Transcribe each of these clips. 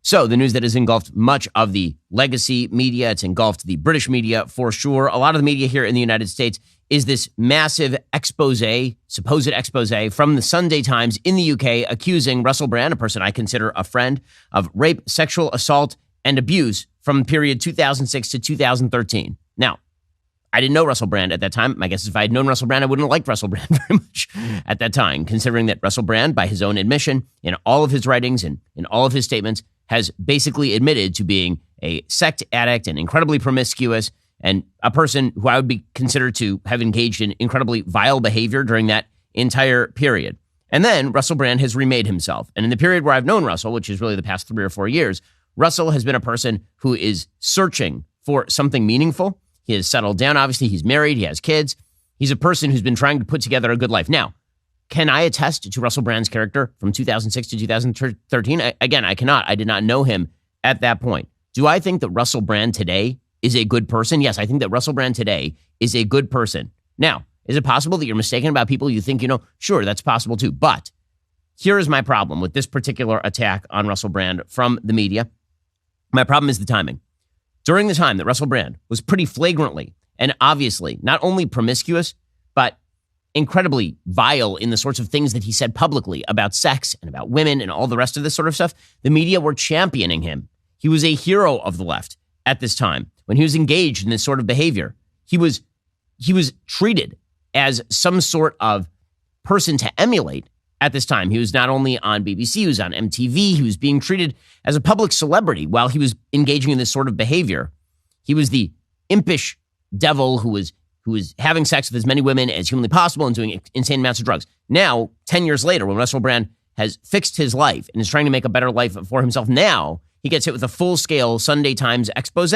So the news that has engulfed much of the legacy media, it's engulfed the British media for sure. A lot of the media here in the United States is this massive supposed expose from the Sunday Times in the UK accusing Russell Brand, a person I consider a friend, of rape, sexual assault, and abuse from the period 2006 to 2013. Now, I didn't know Russell Brand at that time. My guess is if I had known Russell Brand, I wouldn't have liked Russell Brand very much at that time, considering that Russell Brand, by his own admission, in all of his writings and in all of his statements, has basically admitted to being a sex addict and incredibly promiscuous and a person who I would be considered to have engaged in incredibly vile behavior during that entire period. And then Russell Brand has remade himself. And in the period where I've known Russell, which is really the past 3 or 4 years, Russell has been a person who is searching for something meaningful. He has settled down. Obviously, he's married. He has kids. He's a person who's been trying to put together a good life. Now, can I attest to Russell Brand's character from 2006 to 2013? Again, I cannot. I did not know him at that point. Do I think that Russell Brand today is a good person? Yes, I think that Russell Brand today is a good person. Now, is it possible that you're mistaken about people you think you know? Sure, that's possible too. But here is my problem with this particular attack on Russell Brand from the media. My problem is the timing. During the time that Russell Brand was pretty flagrantly and obviously not only promiscuous, but incredibly vile in the sorts of things that he said publicly about sex and about women and all the rest of this sort of stuff, the media were championing him. He was a hero of the left at this time. When he was engaged in this sort of behavior, he was treated as some sort of person to emulate at this time. He was not only on BBC, he was on MTV, he was being treated as a public celebrity while he was engaging in this sort of behavior. He was the impish devil who was having sex with as many women as humanly possible and doing insane amounts of drugs. Now, 10 years later, when Russell Brand has fixed his life and is trying to make a better life for himself, now he gets hit with a full-scale Sunday Times expose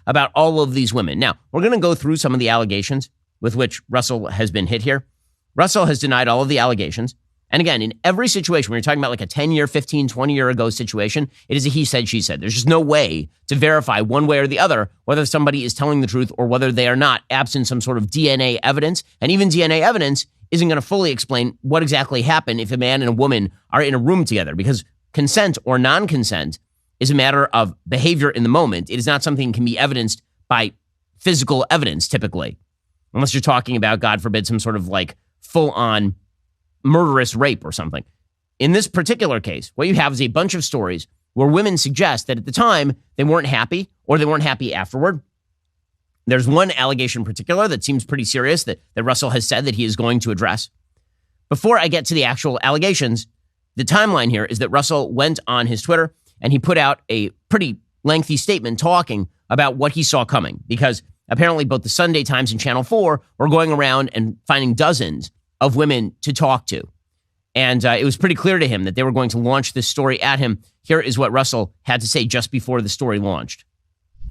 about all of these women. Now, we're going to go through some of the allegations with which Russell has been hit here. Russell has denied all of the allegations. And again, in every situation, when you're talking about like a 10-year, 15, 20-year ago situation, it is a he said, she said. There's just no way to verify one way or the other whether somebody is telling the truth or whether they are not, absent some sort of DNA evidence. And even DNA evidence isn't going to fully explain what exactly happened if a man and a woman are in a room together, because consent or non-consent is a matter of behavior in the moment. It is not something that can be evidenced by physical evidence, typically, unless you're talking about, God forbid, some sort of like full-on murderous rape or something. In this particular case, what you have is a bunch of stories where women suggest that at the time they weren't happy or they weren't happy afterward. There's one allegation in particular that seems pretty serious that Russell has said that he is going to address. Before I get to the actual allegations, the timeline here is that Russell went on his Twitter and he put out a pretty lengthy statement talking about what he saw coming, because apparently both the Sunday Times and Channel 4 were going around and finding dozens of women to talk to. And it was pretty clear to him that they were going to launch this story at him. Here is what Russell had to say just before the story launched.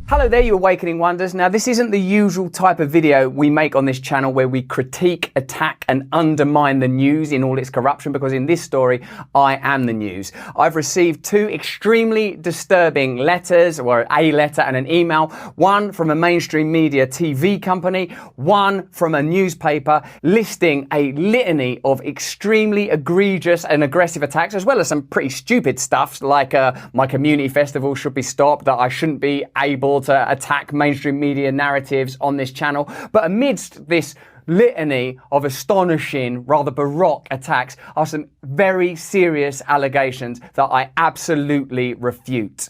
Hello there, you Awakening Wonders. Now, this isn't the usual type of video we make on this channel where we critique, attack, and undermine the news in all its corruption, because in this story, I am the news. I've received 2 extremely disturbing letters, or a letter and an email, one from a mainstream media TV company, one from a newspaper, listing a litany of extremely egregious and aggressive attacks, as well as some pretty stupid stuff, like my community festival should be stopped, that I shouldn't be able to attack mainstream media narratives on this channel. But amidst this litany of astonishing, rather baroque attacks are some very serious allegations that I absolutely refute.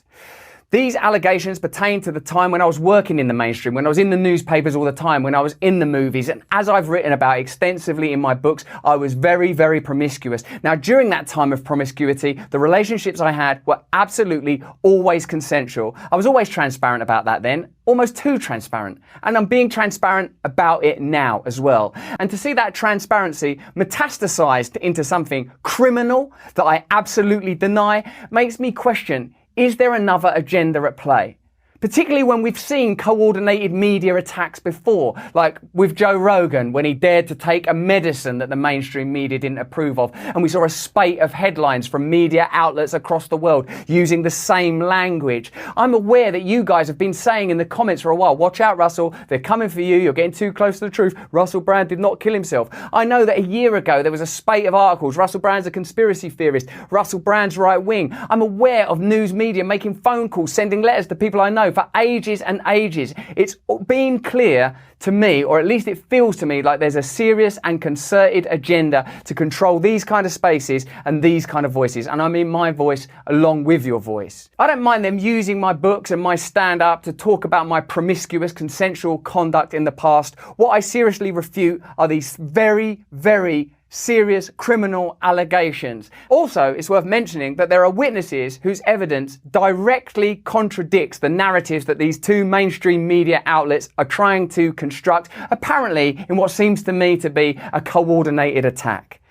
These allegations pertain to the time when I was working in the mainstream, when I was in the newspapers all the time, when I was in the movies. And as I've written about extensively in my books, I was very, very promiscuous. Now, during that time of promiscuity, the relationships I had were absolutely always consensual. I was always transparent about that then, almost too transparent. And I'm being transparent about it now as well. And to see that transparency metastasized into something criminal that I absolutely deny makes me question, is there another agenda at play? particularly when we've seen coordinated media attacks before, like with Joe Rogan when he dared to take a medicine that the mainstream media didn't approve of. And we saw a spate of headlines from media outlets across the world using the same language. I'm aware that you guys have been saying in the comments for a while, watch out, Russell, they're coming for you, you're getting too close to the truth. Russell Brand did not kill himself. I know that a year ago there was a spate of articles, Russell Brand's a conspiracy theorist, Russell Brand's right wing. I'm aware of news media making phone calls, sending letters to people I know for ages and ages. It's been clear to me, or at least it feels to me, like there's a serious and concerted agenda to control these kind of spaces and these kind of voices. And I mean my voice along with your voice. I don't mind them using my books and my stand-up to talk about my promiscuous consensual conduct in the past. What I seriously refute are these very, very serious criminal allegations. Also, it's worth mentioning that there are witnesses whose evidence directly contradicts the narratives that these two mainstream media outlets are trying to construct, apparently in what seems to me to be a coordinated attack.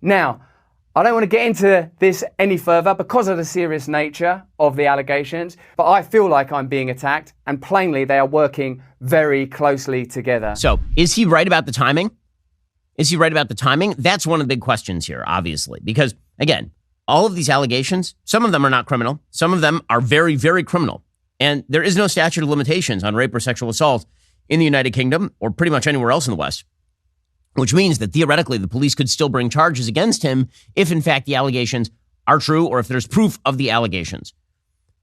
Now, I don't want to get into this any further because of the serious nature of the allegations, but I feel like I'm being attacked, and plainly they are working very closely together. So, is he right about the timing? Is he right about the timing? That's one of the big questions here, obviously, because, again, all of these allegations, some of them are not criminal. Some of them are very, very criminal. And there is no statute of limitations on rape or sexual assault in the United Kingdom or pretty much anywhere else in the West, which means that theoretically the police could still bring charges against him if, in fact, the allegations are true or if there's proof of the allegations.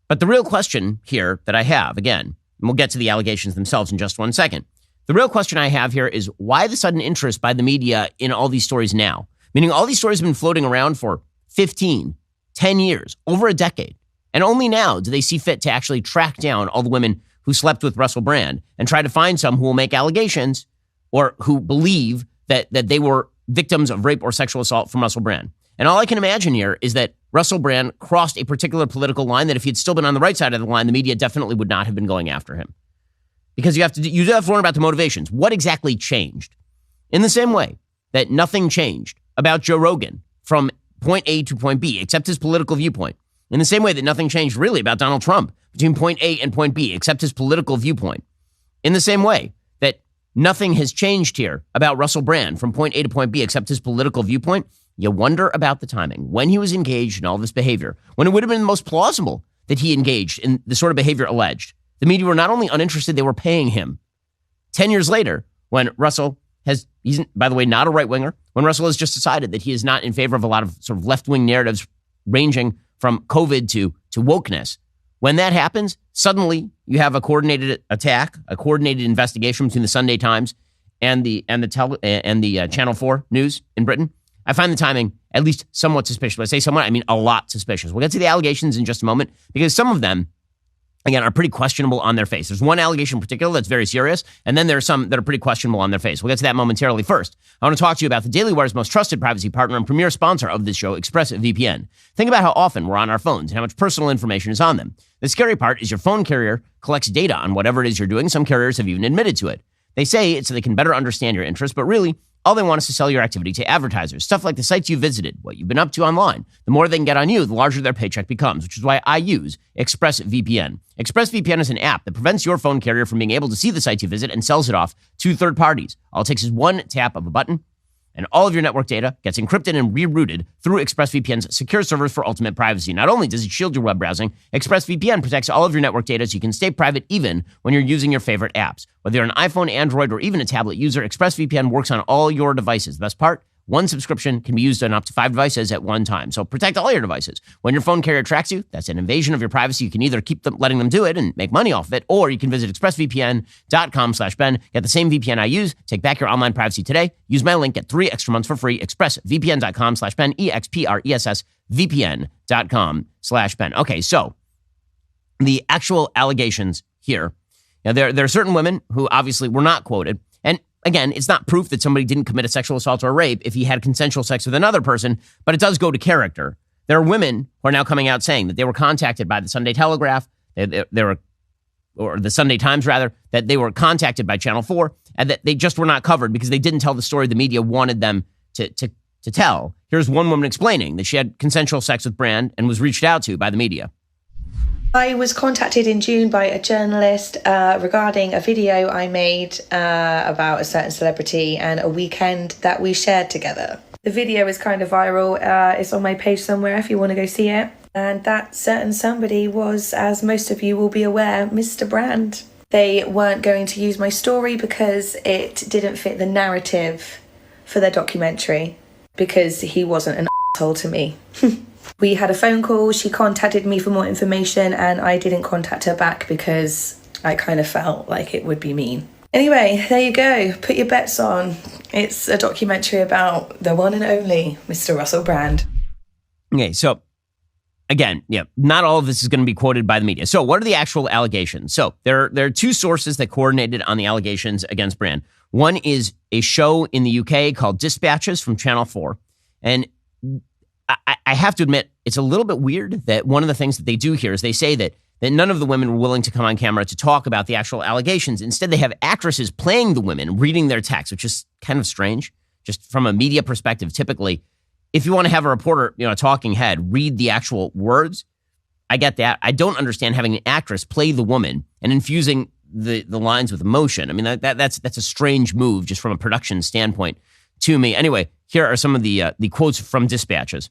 But the real question here that I have, again, and we'll get to the allegations themselves in just one second, the real question I have here is why the sudden interest by the media in all these stories now? Meaning all these stories have been floating around for 15, 10 years, over a decade. And only now do they see fit to actually track down all the women who slept with Russell Brand and try to find some who will make allegations or who believe that they were victims of rape or sexual assault from Russell Brand. And all I can imagine here is that Russell Brand crossed a particular political line that if he had still been on the right side of the line, the media definitely would not have been going after him. Because you have to learn about the motivations. What exactly changed? In the same way that nothing changed about Joe Rogan from point A to point B, except his political viewpoint. In the same way that nothing changed really about Donald Trump between point A and point B, except his political viewpoint. In the same way that nothing has changed here about Russell Brand from point A to point B, except his political viewpoint. You wonder about the timing, when he was engaged in all this behavior, when it would have been most plausible that he engaged in the sort of behavior alleged. The media were not only uninterested, they were paying him. 10 years later, when Russell he's, by the way, not a right-winger, when Russell has just decided that he is not in favor of a lot of sort of left-wing narratives ranging from COVID to wokeness, when that happens, suddenly you have a coordinated attack, a coordinated investigation between the Sunday Times and the Channel 4 news in Britain. I find the timing at least somewhat suspicious. When I say somewhat, I mean a lot suspicious. We'll get to the allegations in just a moment because some of them, again, are pretty questionable on their face. There's one allegation in particular that's very serious, and then there are some that are pretty questionable on their face. We'll get to that momentarily. First, I want to talk to you about the Daily Wire's most trusted privacy partner and premier sponsor of this show, ExpressVPN. Think about how often we're on our phones and how much personal information is on them. The scary part is your phone carrier collects data on whatever it is you're doing. Some carriers have even admitted to it. They say it's so they can better understand your interests, but really, all they want is to sell your activity to advertisers. Stuff like the sites you visited, what you've been up to online. The more they can get on you, the larger their paycheck becomes, which is why I use ExpressVPN. ExpressVPN is an app that prevents your phone carrier from being able to see the sites you visit and sells it off to third parties. All it takes is one tap of a button, and all of your network data gets encrypted and rerouted through ExpressVPN's secure servers for ultimate privacy. Not only does it shield your web browsing, ExpressVPN protects all of your network data so you can stay private even when you're using your favorite apps. Whether you're an iPhone, Android, or even a tablet user, ExpressVPN works on all your devices. The best part? One subscription can be used on up to 5 devices at one time. So protect all your devices. When your phone carrier tracks you, that's an invasion of your privacy. You can either keep letting them do it and make money off of it, or you can visit expressvpn.com/Ben. Get the same VPN I use. Take back your online privacy today. Use my link. Get 3 extra months for free. expressvpn.com/Ben. expressvpn.com/Ben. Okay, so the actual allegations here. Now, there are certain women who obviously were not quoted. And again, it's not proof that somebody didn't commit a sexual assault or a rape if he had consensual sex with another person, but it does go to character. There are women who are now coming out saying that they were contacted by the Sunday Telegraph, or the Sunday Times rather, that they were contacted by Channel 4, and that they just were not covered because they didn't tell the story the media wanted them to tell. Here's one woman explaining that she had consensual sex with Brand and was reached out to by the media. I was contacted in June by a journalist regarding a video I made about a certain celebrity and a weekend that we shared together. The video is kind of viral. It's on my page somewhere if you want to go see it. And that certain somebody was, as most of you will be aware, Mr. Brand. They weren't going to use my story because it didn't fit the narrative for their documentary, because he wasn't an asshole to me. We had a phone call, she contacted me for more information, and I didn't contact her back because I kind of felt like it would be mean. Anyway, there you go. Put your bets on. It's a documentary about the one and only Mr. Russell Brand. Okay, so again, not all of this is going to be quoted by the media. So what are the actual allegations? So there are two sources that coordinated on the allegations against Brand. One is a show in the UK called Dispatches from Channel 4. And I have to admit, it's a little bit weird that one of the things that they do here is they say that none of the women were willing to come on camera to talk about the actual allegations. Instead, they have actresses playing the women, reading their text, which is kind of strange. Just from a media perspective, typically, if you want to have a reporter, a talking head, read the actual words, I get that. I don't understand having an actress play the woman and infusing the lines with emotion. I mean, that's a strange move just from a production standpoint to me. Anyway, here are some of the quotes from Dispatches.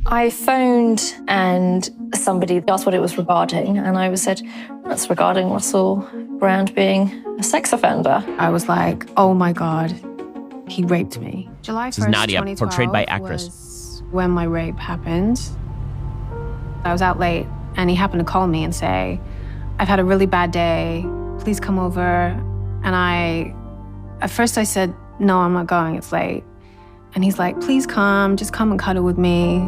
I phoned and somebody asked what it was regarding, and I said, that's regarding Russell Brand being a sex offender. I was like, oh my God, he raped me. July 1st, this is Nadia, 2012 portrayed by actress. Was when my rape happened. I was out late, and he happened to call me and say, I've had a really bad day, please come over. And at first I said, no, I'm not going, it's late. And he's like, please come, just come and cuddle with me.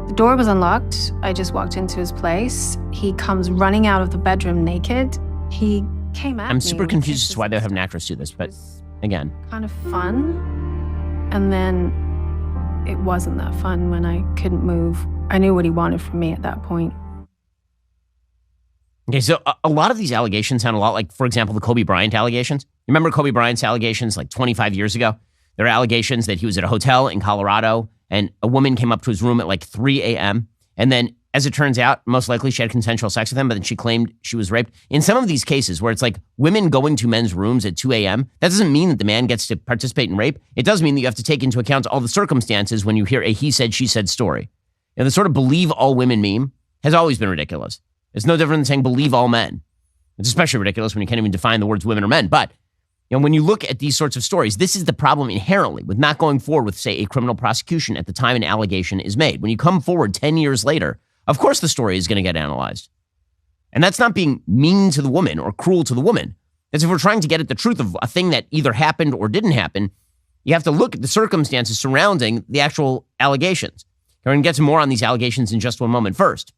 The door was unlocked. I just walked into his place. He comes running out of the bedroom naked. He came at me. I'm super confused as to why they have an actress do this, but again. Kind of fun. And then it wasn't that fun when I couldn't move. I knew what he wanted from me at that point. Okay, so a lot of these allegations sound a lot like, for example, the Kobe Bryant allegations. You remember Kobe Bryant's allegations like 25 years ago? There are allegations that he was at a hotel in Colorado and a woman came up to his room at like 3 a.m. And then, as it turns out, most likely she had consensual sex with him, but then she claimed she was raped. In some of these cases where it's like women going to men's rooms at 2 a.m., that doesn't mean that the man gets to participate in rape. It does mean that you have to take into account all the circumstances when you hear a he said, she said story. And the sort of believe all women meme has always been ridiculous. It's no different than saying believe all men. It's especially ridiculous when you can't even define the words women or men. But when you look at these sorts of stories, this is the problem inherently with not going forward with, say, a criminal prosecution at the time an allegation is made. When you come forward 10 years later, of course the story is going to get analyzed. And that's not being mean to the woman or cruel to the woman. That's if we're trying to get at the truth of a thing that either happened or didn't happen, you have to look at the circumstances surrounding the actual allegations. We're going to get to more on these allegations in just one moment. First,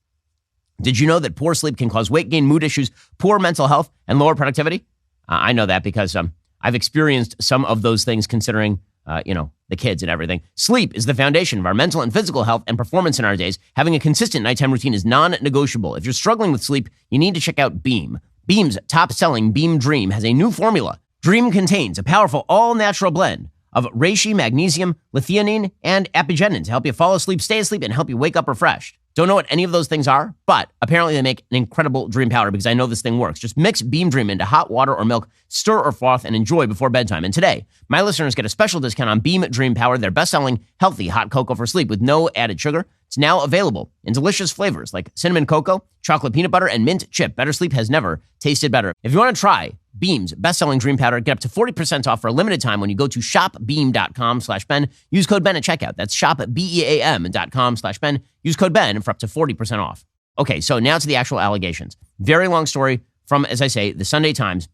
did you know that poor sleep can cause weight gain, mood issues, poor mental health, and lower productivity? I know that because I've experienced some of those things considering, the kids and everything. Sleep is the foundation of our mental and physical health and performance in our days. Having a consistent nighttime routine is non-negotiable. If you're struggling with sleep, you need to check out Beam. Beam's top-selling Beam Dream has a new formula. Dream contains a powerful all-natural blend of reishi, magnesium, L-theanine, and apigenin to help you fall asleep, stay asleep, and help you wake up refreshed. Don't know what any of those things are, but apparently they make an incredible dream powder because I know this thing works. Just mix Beam Dream into hot water or milk, stir or froth, and enjoy before bedtime. And today, my listeners get a special discount on Beam Dream Powder, their best-selling healthy hot cocoa for sleep with no added sugar. It's now available in delicious flavors like cinnamon cocoa, chocolate peanut butter, and mint chip. Better sleep has never tasted better. If you want to try Beam's best-selling dream powder, get up to 40% off for a limited time when you go to shopbeam.com/Ben. Use code Ben at checkout. That's shopbeam.com/Ben. Use code Ben for up to 40% off. Okay, so now to the actual allegations. Very long story from, as I say, the Sunday Times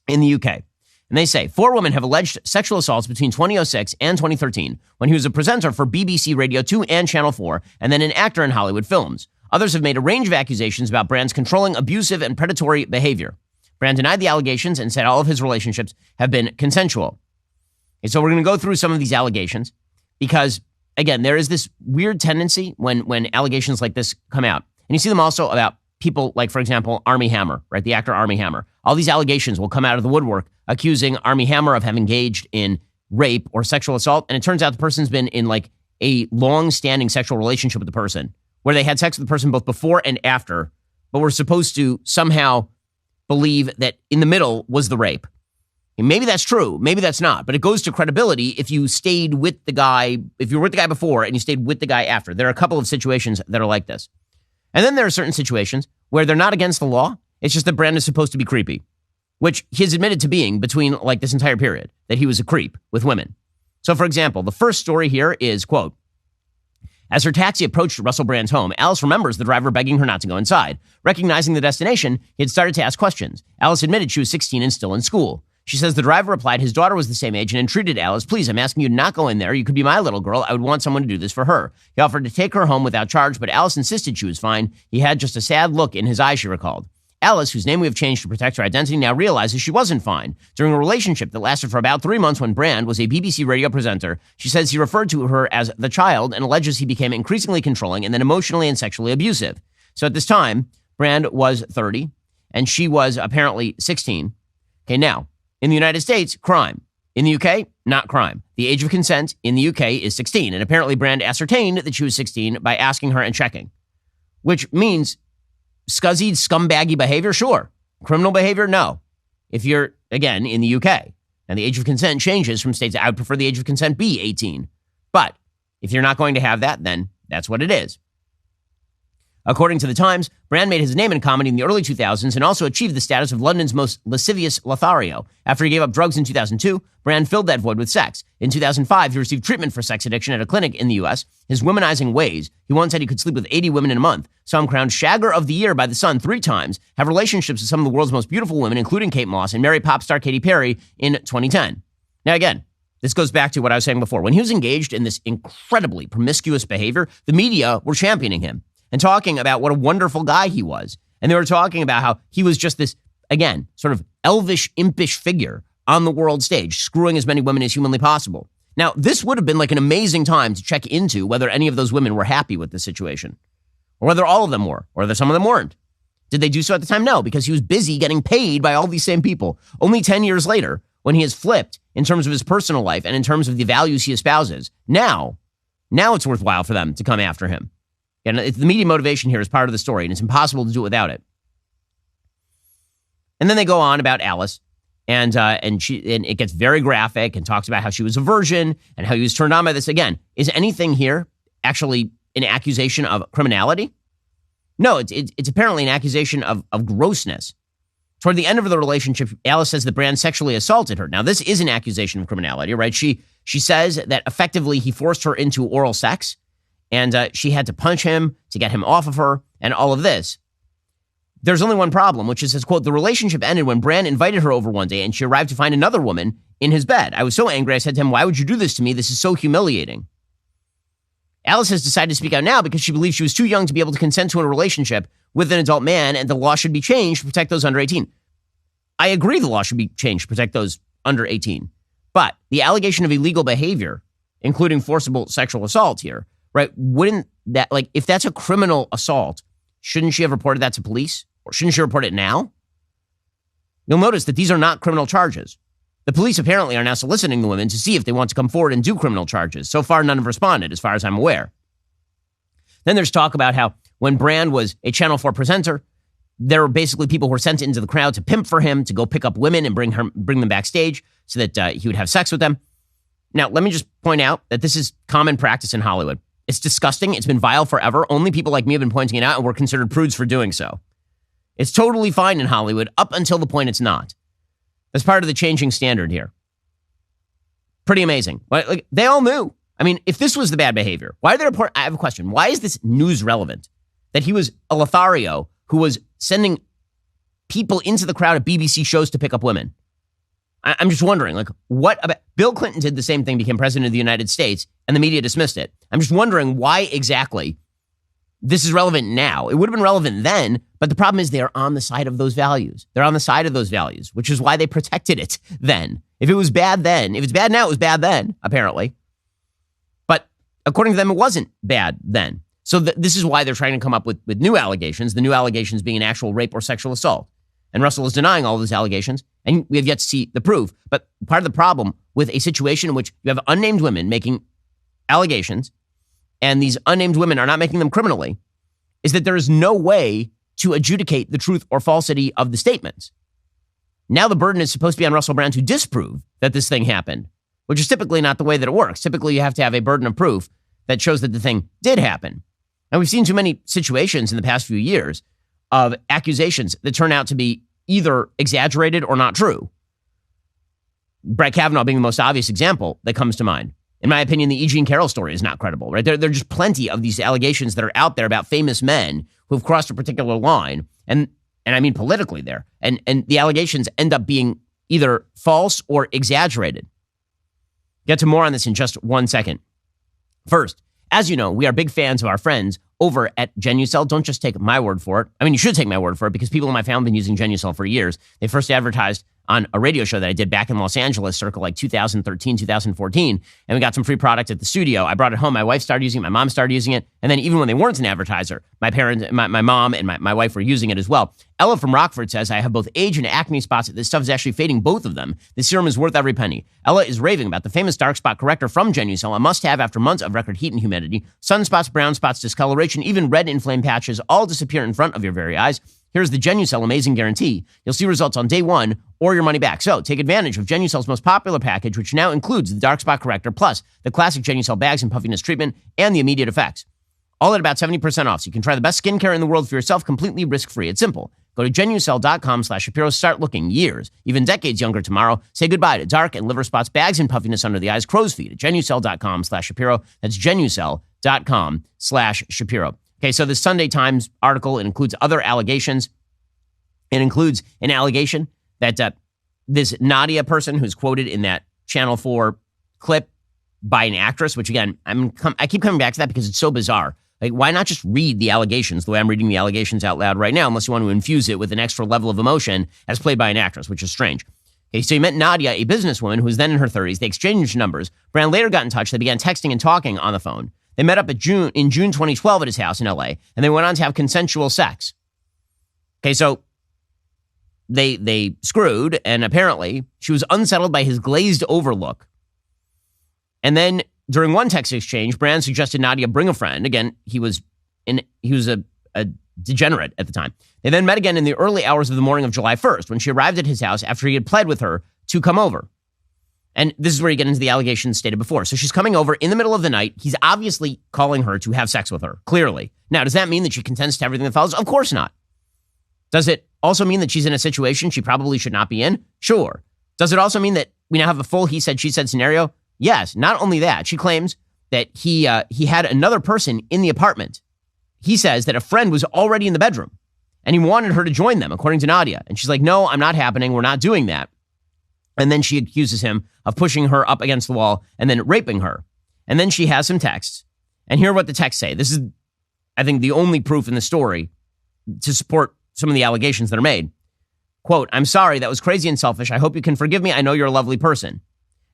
in the UK. And they say, 4 women have alleged sexual assaults between 2006 and 2013 when he was a presenter for BBC Radio 2 and Channel 4, and then an actor in Hollywood films. Others have made a range of accusations about Brand's controlling, abusive, and predatory behavior. Brand denied the allegations and said all of his relationships have been consensual. And so we're going to go through some of these allegations because, again, there is this weird tendency when allegations like this come out. And you see them also about people like, for example, Armie Hammer, right? The actor Armie Hammer. All these allegations will come out of the woodwork accusing Armie Hammer of having engaged in rape or sexual assault. And it turns out the person's been in like a long-standing sexual relationship with the person where they had sex with the person both before and after but we're supposed to somehow believe that in the middle was the rape. And maybe that's true. Maybe that's not. But it goes to credibility if you stayed with the guy, if you were with the guy before and you stayed with the guy after. There are a couple of situations that are like this. And then there are certain situations where they're not against the law. It's just that Brand is supposed to be creepy, which he's admitted to being between like this entire period, that he was a creep with women. So, for example, the first story here is, quote, as her taxi approached Russell Brand's home, Alice remembers the driver begging her not to go inside. Recognizing the destination, he had started to ask questions. Alice admitted she was 16 and still in school. She says the driver replied his daughter was the same age and entreated Alice, please, I'm asking you to not go in there. You could be my little girl. I would want someone to do this for her. He offered to take her home without charge, but Alice insisted she was fine. He had just a sad look in his eyes, she recalled. Alice, whose name we have changed to protect her identity, now realizes she wasn't fine. During a relationship that lasted for about 3 months when Brand was a BBC radio presenter, she says he referred to her as the child and alleges he became increasingly controlling and then emotionally and sexually abusive. So at this time, Brand was 30 and she was apparently 16. Okay, now, in the United States, crime. In the UK, not crime. The age of consent in the UK is 16, and apparently Brand ascertained that she was 16 by asking her and checking, which means scuzzy, scumbaggy behavior, sure. Criminal behavior, no. If you're, again, in the UK, and the age of consent changes from states, I would prefer the age of consent be 18. But if you're not going to have that, then that's what it is. According to The Times, Brand made his name in comedy in the early 2000s and also achieved the status of London's most lascivious Lothario. After he gave up drugs in 2002, Brand filled that void with sex. In 2005, he received treatment for sex addiction at a clinic in the U.S. His womanizing ways, he once said he could sleep with 80 women in a month, saw him crowned Shagger of the Year by The Sun 3 times, have relationships with some of the world's most beautiful women, including Kate Moss, and marry pop star Katy Perry in 2010. Now again, this goes back to what I was saying before. When he was engaged in this incredibly promiscuous behavior, the media were championing him and talking about what a wonderful guy he was. And they were talking about how he was just this, again, sort of elvish, impish figure on the world stage, screwing as many women as humanly possible. Now, this would have been like an amazing time to check into whether any of those women were happy with the situation, or whether all of them were, or whether some of them weren't. Did they do so at the time? No, because he was busy getting paid by all these same people. Only 10 years later, when he has flipped in terms of his personal life and in terms of the values he espouses, now it's worthwhile for them to come after him. And the media motivation here is part of the story, and it's impossible to do it without it. And then they go on about Alice, and it gets very graphic and talks about how she was a virgin and how he was turned on by this. Again, is anything here actually an accusation of criminality? No, it's apparently an accusation of grossness. Toward the end of the relationship, Alice says that Brand sexually assaulted her. Now, this is an accusation of criminality, right? She says that effectively he forced her into oral sex, and she had to punch him to get him off of her, and all of this. There's only one problem, which is, quote, the relationship ended when Brand invited her over one day, and she arrived to find another woman in his bed. I was so angry, I said to him, why would you do this to me? This is so humiliating. Alice has decided to speak out now because she believes she was too young to be able to consent to a relationship with an adult man, and the law should be changed to protect those under 18. I agree the law should be changed to protect those under 18. But the allegation of illegal behavior, including forcible sexual assault here, right? Wouldn't that, like, if that's a criminal assault, shouldn't she have reported that to police? Or shouldn't she report it now? You'll notice that these are not criminal charges. The police apparently are now soliciting the women to see if they want to come forward and do criminal charges. So far, none have responded, as far as I'm aware. Then there's talk about how when Brand was a Channel 4 presenter, there were basically people who were sent into the crowd to pimp for him, to go pick up women and bring them backstage so that he would have sex with them. Now, let me just point out that this is common practice in Hollywood. It's disgusting. It's been vile forever. Only people like me have been pointing it out, and we're considered prudes for doing so. It's totally fine in Hollywood up until the point it's not. That's part of the changing standard here. Pretty amazing. Like, they all knew. I mean, if this was the bad behavior, why are they report? I have a question. Why is this news relevant? That he was a Lothario who was sending people into the crowd at BBC shows to pick up women. I'm just wondering, like, what about Bill Clinton did the same thing, became president of the United States, and the media dismissed it. I'm just wondering why exactly this is relevant now. It would have been relevant then, but the problem is they are on the side of those values. They're on the side of those values, which is why they protected it then. If it was bad then, if it's bad now, it was bad then, apparently. But according to them, it wasn't bad then. So this is why they're trying to come up with new allegations, the new allegations being an actual rape or sexual assault. And Russell is denying all of those allegations, and we have yet to see the proof. But part of the problem with a situation in which you have unnamed women making allegations, and these unnamed women are not making them criminally, is that there is no way to adjudicate the truth or falsity of the statements. Now the burden is supposed to be on Russell Brand to disprove that this thing happened, which is typically not the way that it works. Typically, you have to have a burden of proof that shows that the thing did happen. And we've seen too many situations in the past few years of accusations that turn out to be either exaggerated or not true. Brett Kavanaugh being the most obvious example that comes to mind. In my opinion, the E. Jean Carroll story is not credible, right? There are just plenty of these allegations that are out there about famous men who have crossed a particular line, and I mean politically there, and the allegations end up being either false or exaggerated. Get to more on this in just 1 second. First, as you know, we are big fans of our friends over at Genucel. Don't just take my word for it. I mean, you should take my word for it because people in my family have been using Genucel for years. They first advertised on a radio show that I did back in Los Angeles, circa like 2013, 2014, and we got some free product at the studio. I brought it home. My wife started using it. My mom started using it. And then even when they weren't an advertiser, my parents, my mom and my wife were using it as well. Ella from Rockford says, I have both age and acne spots. This stuff is actually fading both of them. This serum is worth every penny. Ella is raving about the famous dark spot corrector from Genucel, a must-have after months of record heat and humidity. Sunspots, brown spots, discoloration, even red inflamed patches all disappear in front of your very eyes. Here's the Genucel amazing guarantee. You'll see results on day one or your money back. So take advantage of Genucel's most popular package, which now includes the dark spot corrector, plus the classic Genucel bags and puffiness treatment and the immediate effects. All at about 70% off, so you can try the best skincare in the world for yourself completely risk-free. It's simple. Go to Genucel.com/Shapiro. Start looking years, even decades younger tomorrow. Say goodbye to dark and liver spots, bags and puffiness under the eyes, crow's feet at Genucel.com/Shapiro. That's Genucel.com/Shapiro. Okay, so the Sunday Times article, it includes other allegations. It includes an allegation that this Nadia person who's quoted in that Channel 4 clip by an actress, which again, I keep coming back to that because it's so bizarre. Like, why not just read the allegations the way I'm reading the allegations out loud right now, unless you want to infuse it with an extra level of emotion as played by an actress, which is strange. Okay, so he met Nadia, a businesswoman who was then in her 30s. They exchanged numbers. Brand later got in touch. They began texting and talking on the phone. They met up in June 2012 at his house in LA, and they went on to have consensual sex. Okay, so they screwed, and apparently she was unsettled by his glazed over look. And then during one text exchange, Brand suggested Nadia bring a friend. Again, he was a degenerate at the time. They then met again in the early hours of the morning of July 1st when she arrived at his house after he had pled with her to come over. And this is where you get into the allegations stated before. So she's coming over in the middle of the night. He's obviously calling her to have sex with her, clearly. Now, does that mean that she consents to everything that follows? Of course not. Does it also mean that she's in a situation she probably should not be in? Sure. Does it also mean that we now have a full he said, she said scenario? Yes. Not only that, she claims that he had another person in the apartment. He says that a friend was already in the bedroom and he wanted her to join them, according to Nadia. And she's like, no, I'm not happening. We're not doing that. And then she accuses him of pushing her up against the wall and then raping her. And then she has some texts. And here are what the texts say. This is, I think, the only proof in the story to support some of the allegations that are made. Quote, I'm sorry, that was crazy and selfish. I hope you can forgive me. I know you're a lovely person.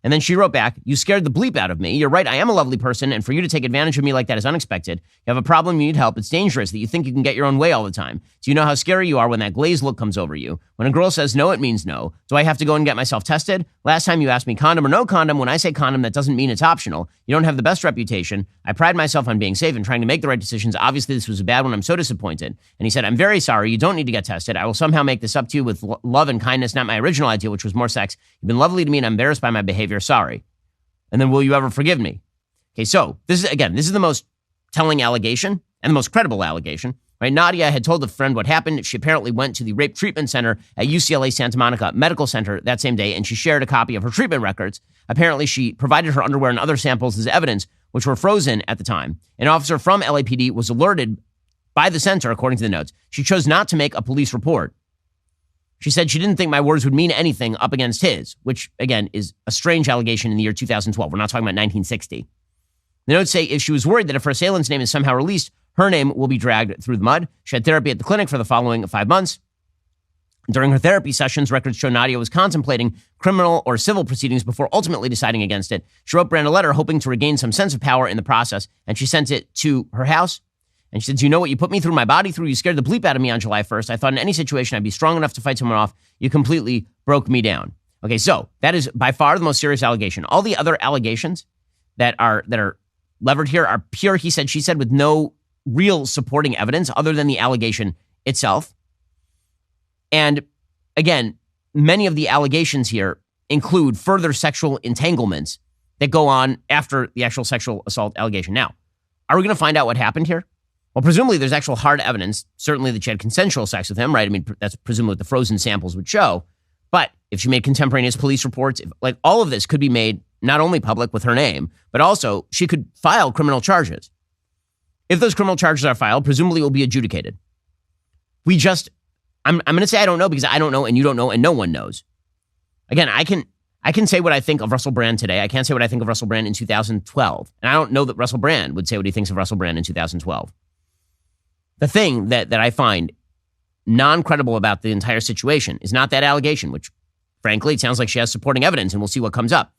And then she wrote back, you scared the bleep out of me. You're right, I am a lovely person, and for you to take advantage of me like that is unexpected. You have a problem, you need help. It's dangerous that you think you can get your own way all the time. Do you know how scary you are when that glazed look comes over you? When a girl says no, it means no. Do I have to go and get myself tested? Last time you asked me condom or no condom. When I say condom, that doesn't mean it's optional. You don't have the best reputation. I pride myself on being safe and trying to make the right decisions. Obviously, this was a bad one. I'm so disappointed. And he said, I'm very sorry. You don't need to get tested. I will somehow make this up to you with love and kindness, not my original idea, which was more sex. You've been lovely to me and I'm embarrassed by my behavior. Sorry. And then will you ever forgive me? Okay, so this is the most telling allegation and the most credible allegation, right? Nadia had told a friend what happened. She apparently went to the rape treatment center at UCLA Santa Monica Medical Center that same day, and she shared a copy of her treatment records. Apparently, she provided her underwear and other samples as evidence, which were frozen at the time. An officer from LAPD was alerted by the center, according to the notes. She chose not to make a police report. She said she didn't think my words would mean anything up against his, which, again, is a strange allegation in the year 2012. We're not talking about 1960. The notes say if she was worried that if her assailant's name is somehow released, her name will be dragged through the mud. She had therapy at the clinic for the following 5 months. During her therapy sessions, records show Nadia was contemplating criminal or civil proceedings before ultimately deciding against it. She wrote Brand a letter hoping to regain some sense of power in the process, and she sent it to her house. And she said, do you know what you put me through, my body through? You scared the bleep out of me on July 1st. I thought in any situation I'd be strong enough to fight someone off. You completely broke me down. Okay, so that is by far the most serious allegation. All the other allegations that are levered here are pure he said, she said, with no real supporting evidence other than the allegation itself. And again, many of the allegations here include further sexual entanglements that go on after the actual sexual assault allegation. Now, are we going to find out what happened here? Well, presumably there's actual hard evidence, certainly that she had consensual sex with him, right? I mean, that's presumably what the frozen samples would show. But if she made contemporaneous police reports, like all of this could be made not only public with her name, but also she could file criminal charges. If those criminal charges are filed, presumably it will be adjudicated. I'm going to say I don't know because I don't know and you don't know and no one knows. Again, I can say what I think of Russell Brand today. I can't say what I think of Russell Brand in 2012. And I don't know that Russell Brand would say what he thinks of Russell Brand in 2012. The thing that I find non-credible about the entire situation is not that allegation, which frankly, it sounds like she has supporting evidence and we'll see what comes up.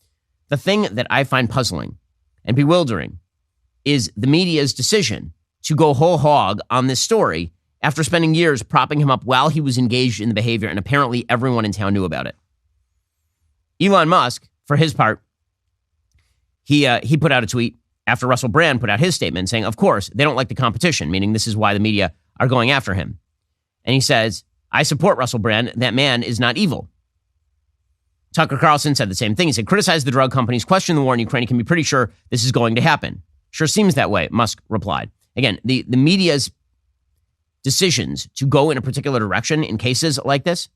The thing that I find puzzling and bewildering is the media's decision to go whole hog on this story after spending years propping him up while he was engaged in the behavior and apparently everyone in town knew about it. Elon Musk, for his part, he put out a tweet after Russell Brand put out his statement saying, of course, they don't like the competition, meaning this is why the media are going after him. And he says, I support Russell Brand. That man is not evil. Tucker Carlson said the same thing. He said, criticize the drug companies, question the war in Ukraine. You can be pretty sure this is going to happen. Sure seems that way, Musk replied. Again, the media's decisions to go in a particular direction in cases like this,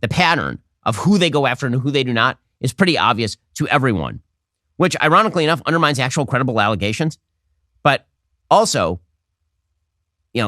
the pattern of who they go after and who they do not is pretty obvious to everyone, which ironically enough undermines actual credible allegations, but also,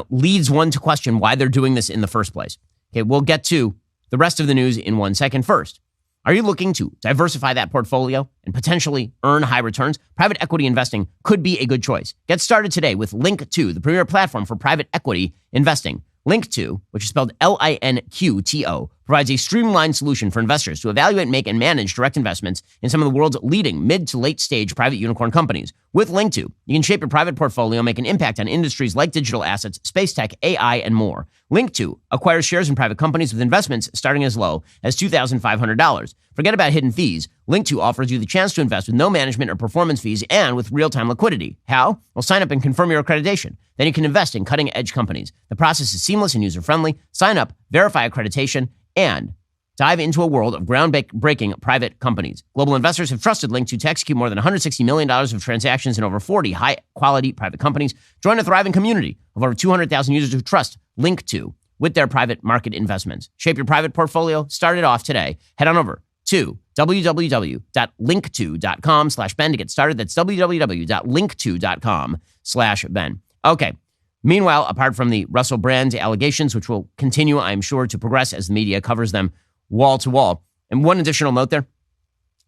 leads one to question why they're doing this in the first place. Okay, we'll get to the rest of the news in 1 second. First, are you looking to diversify that portfolio and potentially earn high returns? Private equity investing could be a good choice. Get started today with Link2, the premier platform for private equity investing. Link2, which is spelled Linqto, provides a streamlined solution for investors to evaluate, make, and manage direct investments in some of the world's leading mid to late stage private unicorn companies. With Link2, you can shape your private portfolio, make an impact on industries like digital assets, space tech, AI, and more. Link2 acquires shares in private companies with investments starting as low as $2,500. Forget about hidden fees. Link2 offers you the chance to invest with no management or performance fees and with real-time liquidity. How? Well, sign up and confirm your accreditation. Then you can invest in cutting-edge companies. The process is seamless and user-friendly. Sign up, verify accreditation, and dive into a world of groundbreaking private companies. Global investors have trusted Link2 to execute more than $160 million of transactions in over 40 high-quality private companies. Join a thriving community of over 200,000 users who trust Link2 with their private market investments. Shape your private portfolio. Start it off today. Head on over to www.link2.com/Ben to get started. That's www.link2.com/Ben. Okay. Meanwhile, apart from the Russell Brand allegations, which will continue, I'm sure, to progress as the media covers them wall to wall. And one additional note there,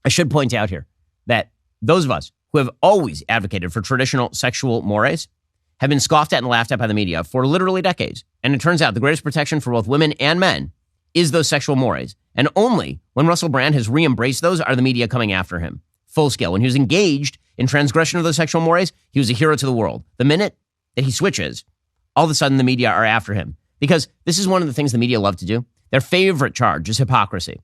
I should point out here that those of us who have always advocated for traditional sexual mores have been scoffed at and laughed at by the media for literally decades. And it turns out the greatest protection for both women and men is those sexual mores. And only when Russell Brand has re-embraced those are the media coming after him full scale. When he was engaged in transgression of those sexual mores, he was a hero to the world. The minute that he switches, all of a sudden the media are after him. Because this is one of the things the media love to do. Their favorite charge is hypocrisy.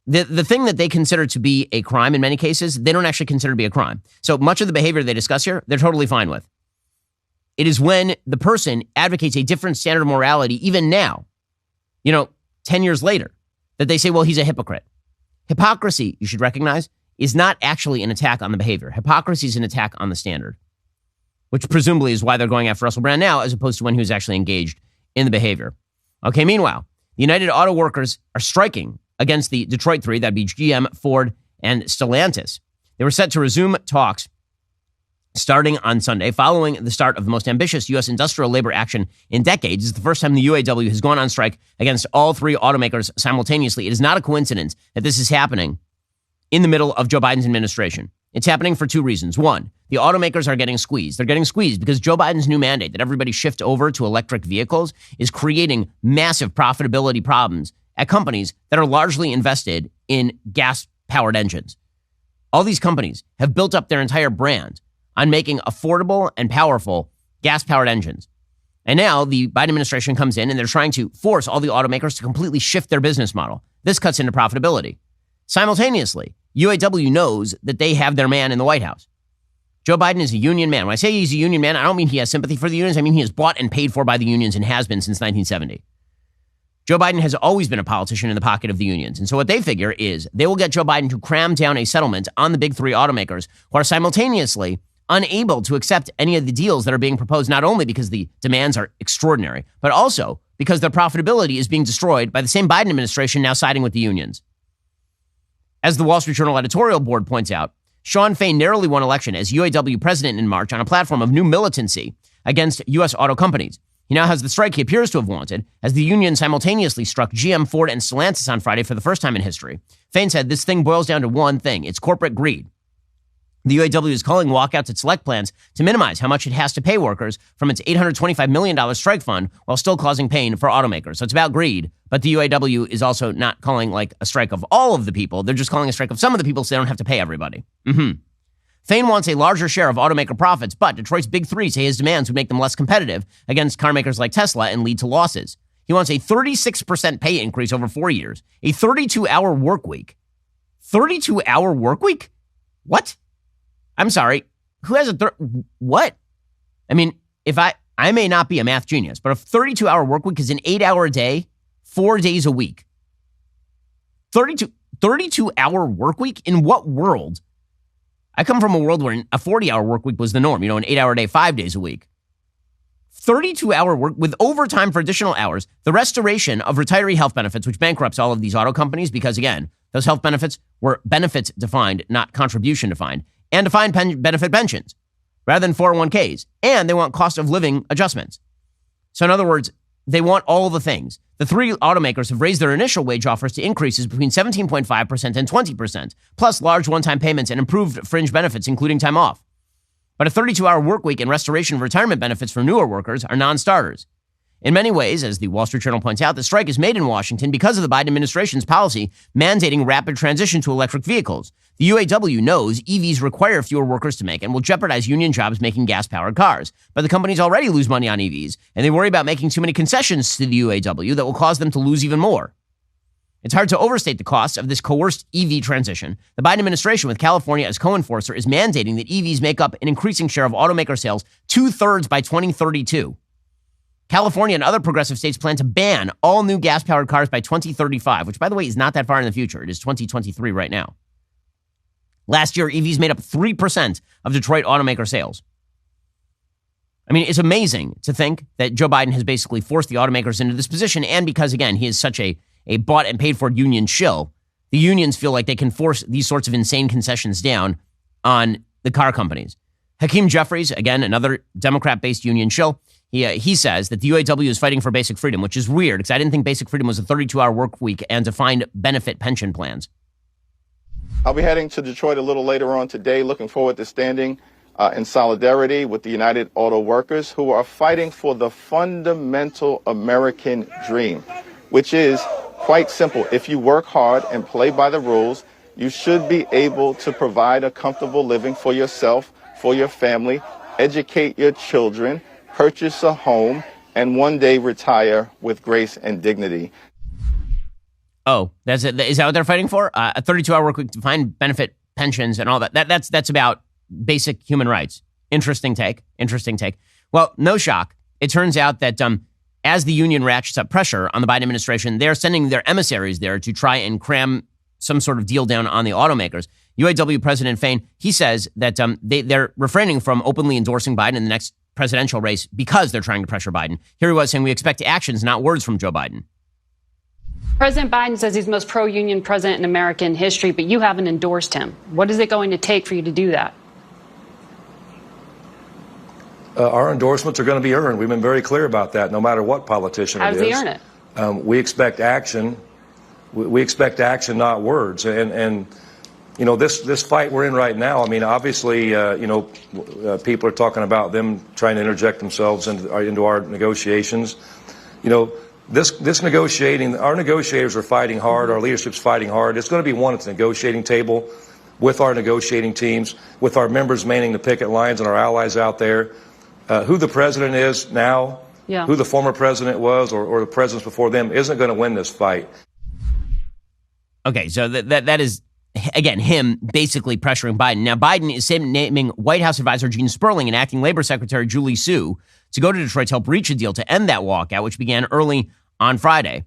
The thing that they consider to be a crime in many cases, they don't actually consider to be a crime. So much of the behavior they discuss here, they're totally fine with. It is when the person advocates a different standard of morality, even now, 10 years later, that they say, well, he's a hypocrite. Hypocrisy, you should recognize, is not actually an attack on the behavior. Hypocrisy is an attack on the standard, which presumably is why they're going after Russell Brand now, as opposed to when he was actually engaged in the behavior. Okay, meanwhile, the United Auto Workers are striking against the Detroit Three, that'd be GM, Ford, and Stellantis. They were set to resume talks starting on Sunday, following the start of the most ambitious U.S. industrial labor action in decades. It's the first time the UAW has gone on strike against all three automakers simultaneously. It is not a coincidence that this is happening in the middle of Joe Biden's administration. It's happening for two reasons. One, the automakers are getting squeezed. They're getting squeezed because Joe Biden's new mandate that everybody shift over to electric vehicles is creating massive profitability problems at companies that are largely invested in gas-powered engines. All these companies have built up their entire brand on making affordable and powerful gas-powered engines. And now the Biden administration comes in and they're trying to force all the automakers to completely shift their business model. This cuts into profitability. Simultaneously, UAW knows that they have their man in the White House. Joe Biden is a union man. When I say he's a union man, I don't mean he has sympathy for the unions. I mean he is bought and paid for by the unions and has been since 1970. Joe Biden has always been a politician in the pocket of the unions. And so what they figure is they will get Joe Biden to cram down a settlement on the big three automakers who are simultaneously unable to accept any of the deals that are being proposed, not only because the demands are extraordinary, but also because their profitability is being destroyed by the same Biden administration now siding with the unions. As the Wall Street Journal editorial board points out, Shawn Fain narrowly won election as UAW president in March on a platform of new militancy against U.S. auto companies. He now has the strike he appears to have wanted, as the union simultaneously struck GM, Ford, and Stellantis on Friday for the first time in history. Fain said this thing boils down to one thing. It's corporate greed. The UAW is calling walkouts at select plants to minimize how much it has to pay workers from its $825 million strike fund while still causing pain for automakers. So it's about greed, but the UAW is also not calling like a strike of all of the people. They're just calling a strike of some of the people so they don't have to pay everybody. Fain wants a larger share of automaker profits, but Detroit's big three say his demands would make them less competitive against car makers like Tesla and lead to losses. He wants a 36% pay increase over 4 years, a 32-hour work week. 32-hour work week? What? I'm sorry. Who has what? I memean, if I may not be a math genius, but a 32-hour work week is an 8-hour day, 4 days a week. 32-hour work week? In what world? I come from a world where a 40-hour work week was the norm, an 8-hour day, 5 days a week. 32-hour work with overtime for additional hours, the restoration of retiree health benefits, which bankrupts all of these auto companies because, again, those health benefits were benefits defined, not contribution defined, and defined benefit pensions rather than 401ks. And they want cost of living adjustments. So in other words, they want all the things. The three automakers have raised their initial wage offers to increases between 17.5% and 20%, plus large one-time payments and improved fringe benefits, including time off. But a 32-hour work week and restoration of retirement benefits for newer workers are non-starters. In many ways, as the Wall Street Journal points out, the strike is made in Washington because of the Biden administration's policy mandating rapid transition to electric vehicles. The UAW knows EVs require fewer workers to make and will jeopardize union jobs making gas-powered cars. But the companies already lose money on EVs, and they worry about making too many concessions to the UAW that will cause them to lose even more. It's hard to overstate the costs of this coerced EV transition. The Biden administration, with California as co-enforcer, is mandating that EVs make up an increasing share of automaker sales, 2/3 by 2032. California and other progressive states plan to ban all new gas-powered cars by 2035, which, by the way, is not that far in the future. It is 2023 right now. Last year, EVs made up 3% of Detroit automaker sales. I mean, it's amazing to think that Joe Biden has basically forced the automakers into this position, and because, again, he is such a bought and paid for union shill, the unions feel like they can force these sorts of insane concessions down on the car companies. Hakeem Jeffries, again, another Democrat-based union shill, he says that the UAW is fighting for basic freedom, which is weird because I didn't think basic freedom was a 32-hour work week and defined benefit pension plans. I'll be heading to Detroit a little later on today, looking forward to standing in solidarity with the United Auto Workers who are fighting for the fundamental American dream, which is quite simple. If you work hard and play by the rules, you should be able to provide a comfortable living for yourself, for your family, educate your children, purchase a home, and one day retire with grace and dignity. Oh, that's it. Is that what they're fighting for? A 32-hour work week, defined benefit pensions and all that. That's about basic human rights. Interesting take. Well, no shock. It turns out that as the union ratchets up pressure on the Biden administration, they're sending their emissaries there to try and cram some sort of deal down on the automakers. UAW President Fain, he says that they're refraining from openly endorsing Biden in the next presidential race because they're trying to pressure Biden. Here he was saying, we expect actions, not words from Joe Biden. President Biden says he's the most pro-union president in American history, but you haven't endorsed him. What is it going to take for you to do that? Our endorsements are going to be earned. We've been very clear about that, no matter what politician it is. How does he earn it? We expect action. We expect action, not words. And you know, this fight we're in right now, I mean, obviously, people are talking about them trying to interject themselves into our negotiations. You know, this negotiating, our negotiators are fighting hard. Our leadership's fighting hard. It's going to be one at the negotiating table with our negotiating teams, with our members manning the picket lines and our allies out there. Who the president is now, who the former president was, or the presidents before them, isn't going to win this fight. Okay, so that is again, him basically pressuring Biden. Now, Biden is naming White House advisor Gene Sperling and acting labor secretary Julie Su to go to Detroit to help reach a deal to end that walkout, which began early on Friday.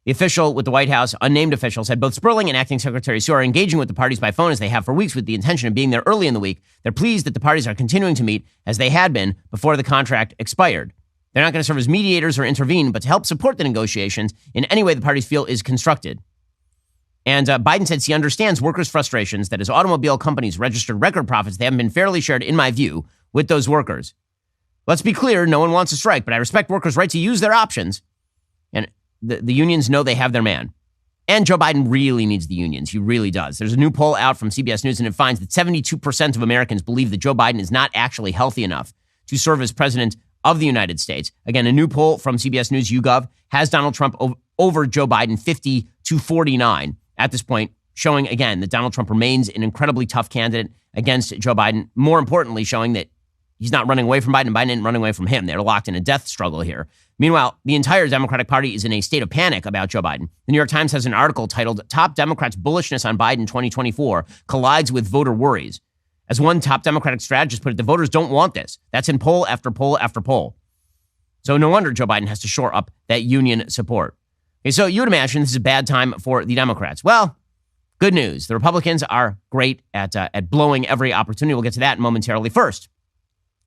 The official with the White House, unnamed official, said both Sperling and acting secretary Su are engaging with the parties by phone as they have for weeks with the intention of being there early in the week. They're pleased that the parties are continuing to meet as they had been before the contract expired. They're not going to serve as mediators or intervene, but to help support the negotiations in any way the parties feel is constructed. And Biden said he understands workers' frustrations that as automobile companies registered record profits, they haven't been fairly shared, in my view, with those workers. Let's be clear, no one wants a strike, but I respect workers' right to use their options. And the unions know they have their man. And Joe Biden really needs the unions. He really does. There's a new poll out from CBS News, and it finds that 72% of Americans believe that Joe Biden is not actually healthy enough to serve as president of the United States. Again, a new poll from CBS News YouGov has Donald Trump over Joe Biden 50-49 at this point, showing, again, that Donald Trump remains an incredibly tough candidate against Joe Biden. More importantly, showing that he's not running away from Biden. Biden isn't running away from him. They're locked in a death struggle here. Meanwhile, the entire Democratic Party is in a state of panic about Joe Biden. The New York Times has an article titled, "Top Democrats' Bullishness on Biden 2024 Collides with Voter Worries." As one top Democratic strategist put it, the voters don't want this. That's in poll after poll after poll. So no wonder Joe Biden has to shore up that union support. Okay, so you would imagine this is a bad time for the Democrats. Well, good news. The Republicans are great at blowing every opportunity. We'll get to that momentarily. First,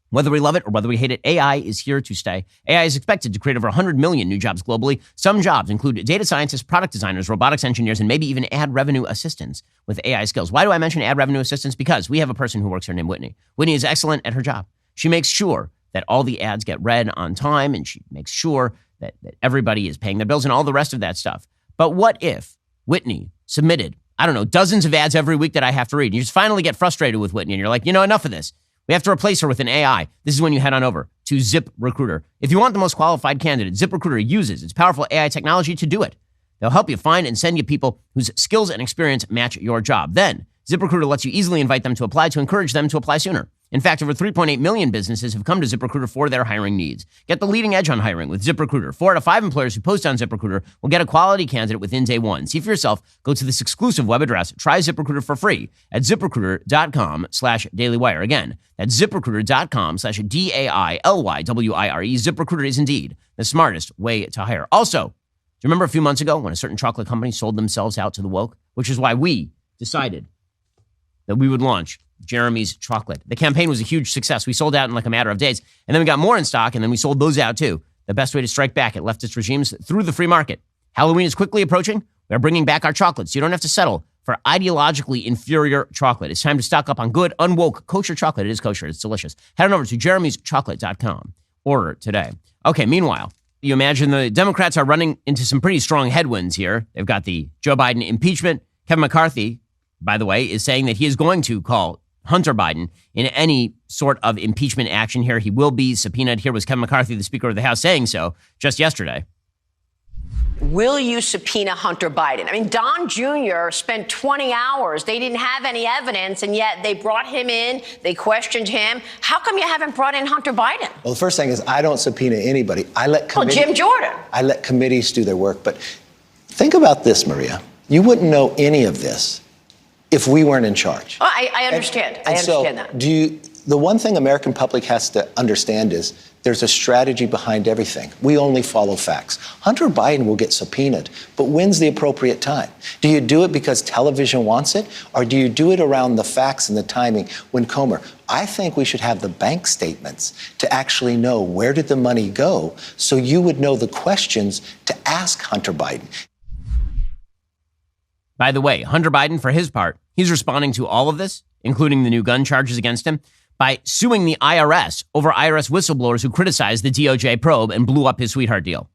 whether we love it or whether we hate it, AI is here to stay. AI is expected to create over 100 million new jobs globally. Some jobs include data scientists, product designers, robotics engineers, and maybe even ad revenue assistants with AI skills. Why do I mention ad revenue assistants? Because we have a person who works here named Whitney. Whitney is excellent at her job. She makes sure that all the ads get read on time, and she makes sure that everybody is paying their bills and all the rest of that stuff. But what if Whitney submitted, I don't know, dozens of ads every week that I have to read? And you just finally get frustrated with Whitney, and you're like, enough of this. We have to replace her with an AI. This is when you head on over to ZipRecruiter. If you want the most qualified candidate, ZipRecruiter uses its powerful AI technology to do it. They'll help you find and send you people whose skills and experience match your job. Then, ZipRecruiter lets you easily invite them to apply to encourage them to apply sooner. In fact, over 3.8 million businesses have come to ZipRecruiter for their hiring needs. Get the leading edge on hiring with ZipRecruiter. 4 out of 5 employers who post on ZipRecruiter will get a quality candidate within day one. See for yourself. Go to this exclusive web address. Try ZipRecruiter for free at ZipRecruiter.com/dailywire. Again, that's ZipRecruiter.com/DAILYWIRE. ZipRecruiter is indeed the smartest way to hire. Also, do you remember a few months ago when a certain chocolate company sold themselves out to the woke? Which is why we decided that we would launch Jeremy's Chocolate. The campaign was a huge success. We sold out in like a matter of days. And then we got more in stock, and then we sold those out too. The best way to strike back at leftist regimes through the free market. Halloween is quickly approaching. We're bringing back our chocolates. You don't have to settle for ideologically inferior chocolate. It's time to stock up on good, unwoke, kosher chocolate. It is kosher. It's delicious. Head on over to jeremyschocolate.com. Order today. Okay, meanwhile, you imagine the Democrats are running into some pretty strong headwinds here. They've got the Joe Biden impeachment. Kevin McCarthy, by the way, is saying that he is going to call Hunter Biden in any sort of impeachment action here. He will be subpoenaed. Here was Kevin McCarthy, the Speaker of the House, saying so just yesterday. Will you subpoena Hunter Biden? I mean, Don Jr. spent 20 hours. They didn't have any evidence, and yet they brought him in. They questioned him. How come you haven't brought in Hunter Biden? Well, the first thing is I don't subpoena anybody. I let Jim Jordan. I let committees do their work. But think about this, Maria. You wouldn't know any of this if we weren't in charge. Oh, I understand. I understand that. The one thing American public has to understand is there's a strategy behind everything. We only follow facts. Hunter Biden will get subpoenaed, but when's the appropriate time? Do you do it because television wants it, or do you do it around the facts and the timing when Comer? I think we should have the bank statements to actually know where did the money go, so you would know the questions to ask Hunter Biden. By the way, Hunter Biden, for his part, he's responding to all of this, including the new gun charges against him, by suing the IRS over IRS whistleblowers who criticized the DOJ probe and blew up his sweetheart deal.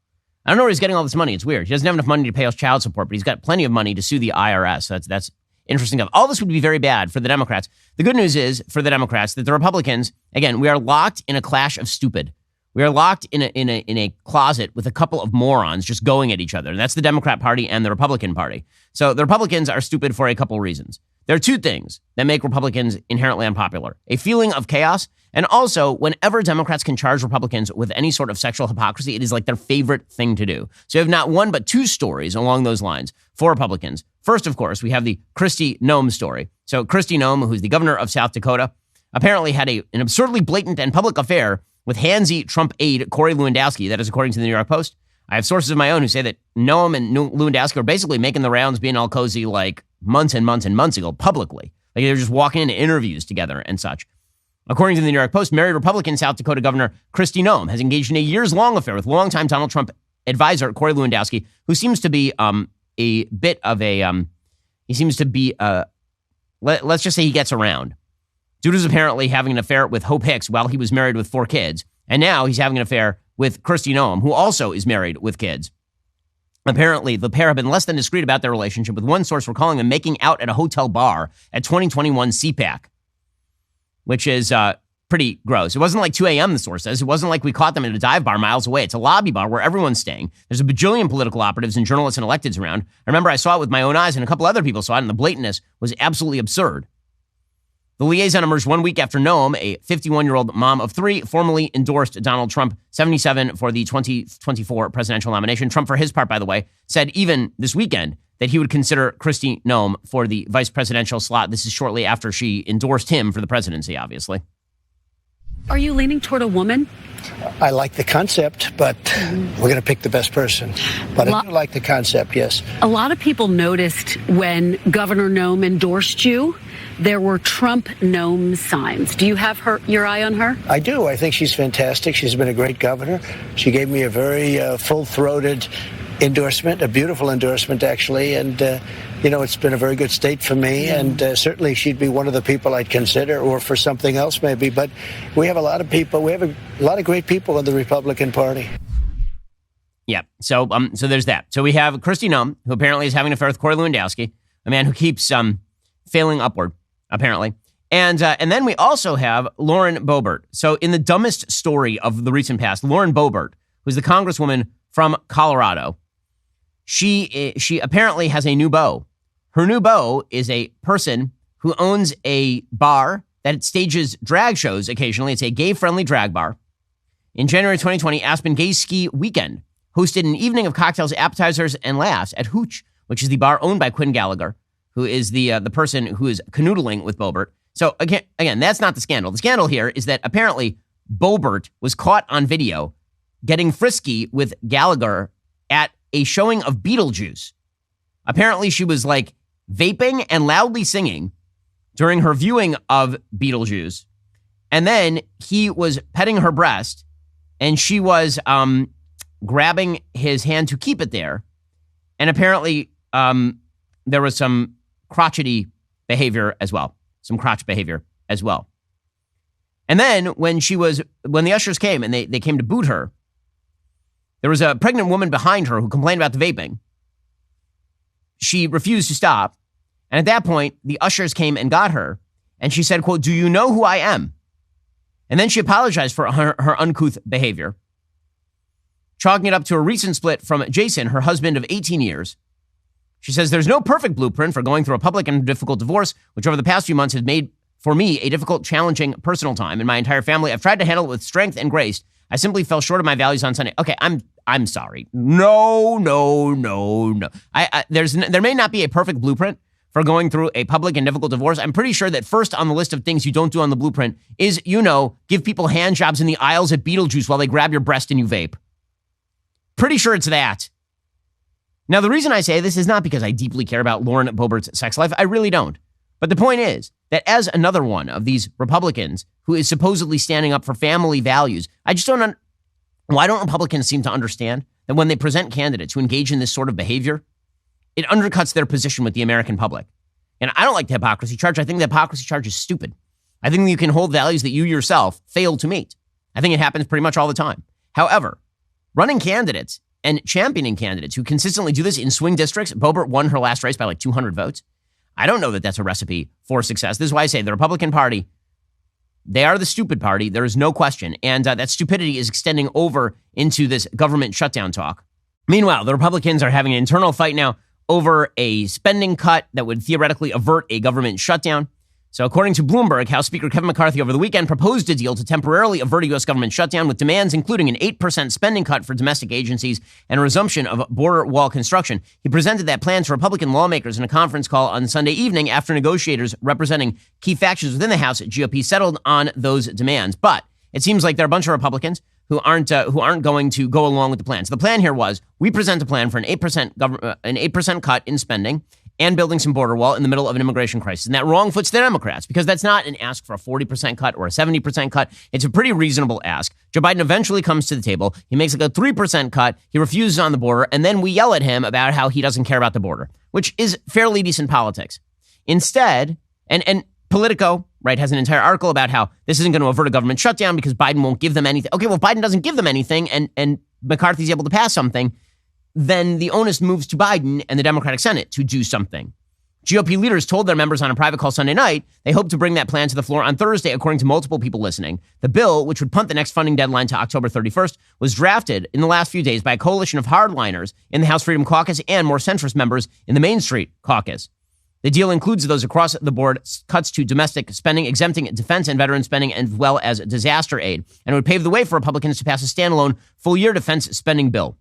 I don't know where he's getting all this money. It's weird. He doesn't have enough money to pay us child support, but he's got plenty of money to sue the IRS. That's interesting. All this would be very bad for the Democrats. The good news is for the Democrats that the Republicans, again, we are locked in a clash of stupid. We are locked in a closet with a couple of morons just going at each other. And that's the Democrat Party and the Republican Party. So the Republicans are stupid for a couple of reasons. There are two things that make Republicans inherently unpopular: a feeling of chaos, and also whenever Democrats can charge Republicans with any sort of sexual hypocrisy, it is like their favorite thing to do. So you have not one but two stories along those lines for Republicans First, of course, we have the Kristi Noem story. So Kristi Noem, who's the governor of South Dakota, apparently had an absurdly blatant and public affair with handsy Trump aide Corey Lewandowski. That is according to the New York Post. I have sources of my own who say that Noem and Lewandowski are basically making the rounds, being all cozy like months and months and months ago publicly. Like they're just walking into interviews together and such. According to the New York Post, married Republican South Dakota Governor Kristi Noem has engaged in a years-long affair with longtime Donald Trump advisor Corey Lewandowski, who seems to be a bit of a, let's just say he gets around. Dude is apparently having an affair with Hope Hicks while he was married with 4 kids. And now he's having an affair with Kristi Noem, who also is married with kids. Apparently, the pair have been less than discreet about their relationship, with one source recalling them making out at a hotel bar at 2021 CPAC, which is pretty gross. It wasn't like 2 a.m., the source says. It wasn't like we caught them at a dive bar miles away. It's a lobby bar where everyone's staying. There's a bajillion political operatives and journalists and electeds around. I remember I saw it with my own eyes, and a couple other people saw it, and the blatantness was absolutely absurd. The liaison emerged 1 week after Noem, a 51-year-old mom of 3, formally endorsed Donald Trump, 77, for the 2024 presidential nomination. Trump, for his part, by the way, said even this weekend that he would consider Kristi Noem for the vice presidential slot. This is shortly after she endorsed him for the presidency, obviously. Are you leaning toward a woman? I like the concept, but we're going to pick the best person. But I do like the concept, yes. A lot of people noticed when Governor Noem endorsed you, there were Trump Noem signs. Do you have your eye on her? I do. I think she's fantastic. She's been a great governor. She gave me a very full-throated endorsement, a beautiful endorsement, actually. And, it's been a very good state for me. And certainly she'd be one of the people I'd consider, or for something else maybe. But we have a lot of people. We have a lot of great people in the Republican Party. Yeah. So there's that. So we have Kristi Noem, who apparently is having an affair with Corey Lewandowski, a man who keeps failing upward, apparently. And then we also have Lauren Boebert. So in the dumbest story of the recent past, Lauren Boebert, who's the congresswoman from Colorado, she apparently has a new beau. Her new beau is a person who owns a bar that stages drag shows occasionally. It's a gay-friendly drag bar. In January 2020, Aspen Gay Ski Weekend hosted an evening of cocktails, appetizers, and laughs at Hooch, which is the bar owned by Quinn Gallagher, who is the person who is canoodling with Boebert. So again, that's not the scandal. The scandal here is that apparently Boebert was caught on video getting frisky with Gallagher at a showing of Beetlejuice. Apparently she was like vaping and loudly singing during her viewing of Beetlejuice. And then he was petting her breast and she was grabbing his hand to keep it there. And apparently there was some crotchety behavior as well, some crotch behavior as well. And then when the ushers came and they came to boot her, there was a pregnant woman behind her who complained about the vaping. She refused to stop. And at that point, the ushers came and got her. And she said, quote, "Do you know who I am?" And then she apologized for her uncouth behavior, chalking it up to a recent split from Jason, her husband of 18 years. She says, "There's no perfect blueprint for going through a public and difficult divorce, which over the past few months has made, for me, a difficult, challenging personal time. And my entire family, I've tried to handle it with strength and grace. I simply fell short of my values on Sunday." Okay, I'm sorry. No. There may not be a perfect blueprint for going through a public and difficult divorce. I'm pretty sure that first on the list of things you don't do on the blueprint is, give people hand jobs in the aisles at Beetlejuice while they grab your breast and you vape. Pretty sure it's that. Now, the reason I say this is not because I deeply care about Lauren Boebert's sex life. I really don't. But the point is that as another one of these Republicans who is supposedly standing up for family values, I just don't why don't Republicans seem to understand that when they present candidates who engage in this sort of behavior, it undercuts their position with the American public? And I don't like the hypocrisy charge. I think the hypocrisy charge is stupid. I think you can hold values that you yourself fail to meet. I think it happens pretty much all the time. However, running candidates and championing candidates who consistently do this in swing districts, Boebert won her last race by like 200 votes. I don't know that that's a recipe for success. This is why I say the Republican Party, they are the stupid party. There is no question. And that stupidity is extending over into this government shutdown talk. Meanwhile, the Republicans are having an internal fight now over a spending cut that would theoretically avert a government shutdown. So according to Bloomberg, House Speaker Kevin McCarthy over the weekend proposed a deal to temporarily avert a U.S. government shutdown with demands including an 8% spending cut for domestic agencies and a resumption of border wall construction. He presented that plan to Republican lawmakers in a conference call on Sunday evening after negotiators representing key factions within the House GOP settled on those demands. But it seems like there are a bunch of Republicans who aren't going to go along with the plan. So the plan here was we present a plan for an 8% cut in spending and building some border wall in the middle of an immigration crisis. And that wrong foots the Democrats because that's not an ask for a 40% cut or a 70% cut. It's a pretty reasonable ask. Joe Biden eventually comes to the table. He makes like a 3% cut. He refuses on the border. And then we yell at him about how he doesn't care about the border, which is fairly decent politics. Instead, and Politico, right, has an entire article about how this isn't going to avert a government shutdown because Biden won't give them anything. Okay, well, if Biden doesn't give them anything and McCarthy's able to pass something, then the onus moves to Biden and the Democratic Senate to do something. GOP leaders told their members on a private call Sunday night they hope to bring that plan to the floor on Thursday, according to multiple people listening. The bill, which would punt the next funding deadline to October 31st, was drafted in the last few days by a coalition of hardliners in the House Freedom Caucus and more centrist members in the Main Street Caucus. The deal includes those across the board cuts to domestic spending, exempting defense and veteran spending, as well as disaster aid, and it would pave the way for Republicans to pass a standalone full-year defense spending bill.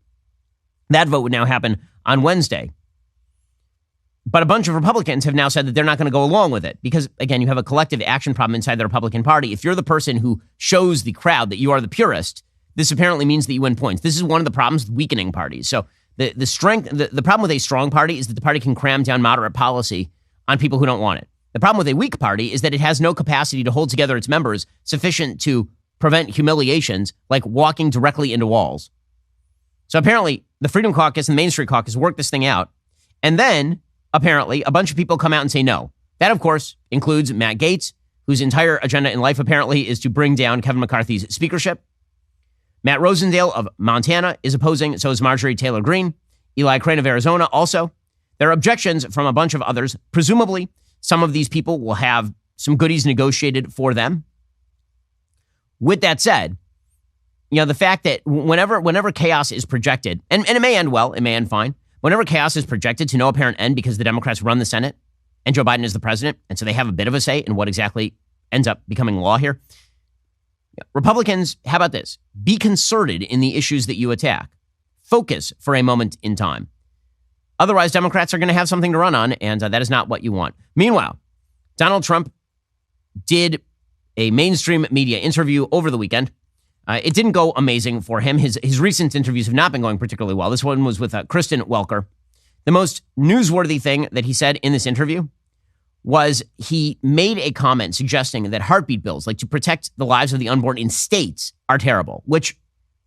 That vote would now happen on Wednesday. But a bunch of Republicans have now said that they're not going to go along with it because, again, you have a collective action problem inside the Republican Party. If you're the person who shows the crowd that you are the purist, this apparently means that you win points. This is one of the problems with weakening parties. So the problem with a strong party is that the party can cram down moderate policy on people who don't want it. The problem with a weak party is that it has no capacity to hold together its members sufficient to prevent humiliations like walking directly into walls. So apparently the Freedom Caucus and the Main Street Caucus work this thing out. And then apparently a bunch of people come out and say no. That, of course, includes Matt Gaetz, whose entire agenda in life apparently is to bring down Kevin McCarthy's speakership. Matt Rosendale of Montana is opposing. So is Marjorie Taylor Greene. Eli Crane of Arizona also. There are objections from a bunch of others. Presumably, some of these people will have some goodies negotiated for them. With that said, you know, the fact that whenever chaos is projected, and it may end well, it may end fine, whenever chaos is projected to no apparent end because the Democrats run the Senate and Joe Biden is the president, and so they have a bit of a say in what exactly ends up becoming law here. Republicans, how about this? Be concerted in the issues that you attack. Focus for a moment in time. Otherwise, Democrats are going to have something to run on, and that is not what you want. Meanwhile, Donald Trump did a mainstream media interview over the weekend. It didn't go amazing for him. His recent interviews have not been going particularly well. This one was with Kristen Welker. The most newsworthy thing that he said in this interview was he made a comment suggesting that heartbeat bills, like to protect the lives of the unborn in states, are terrible, which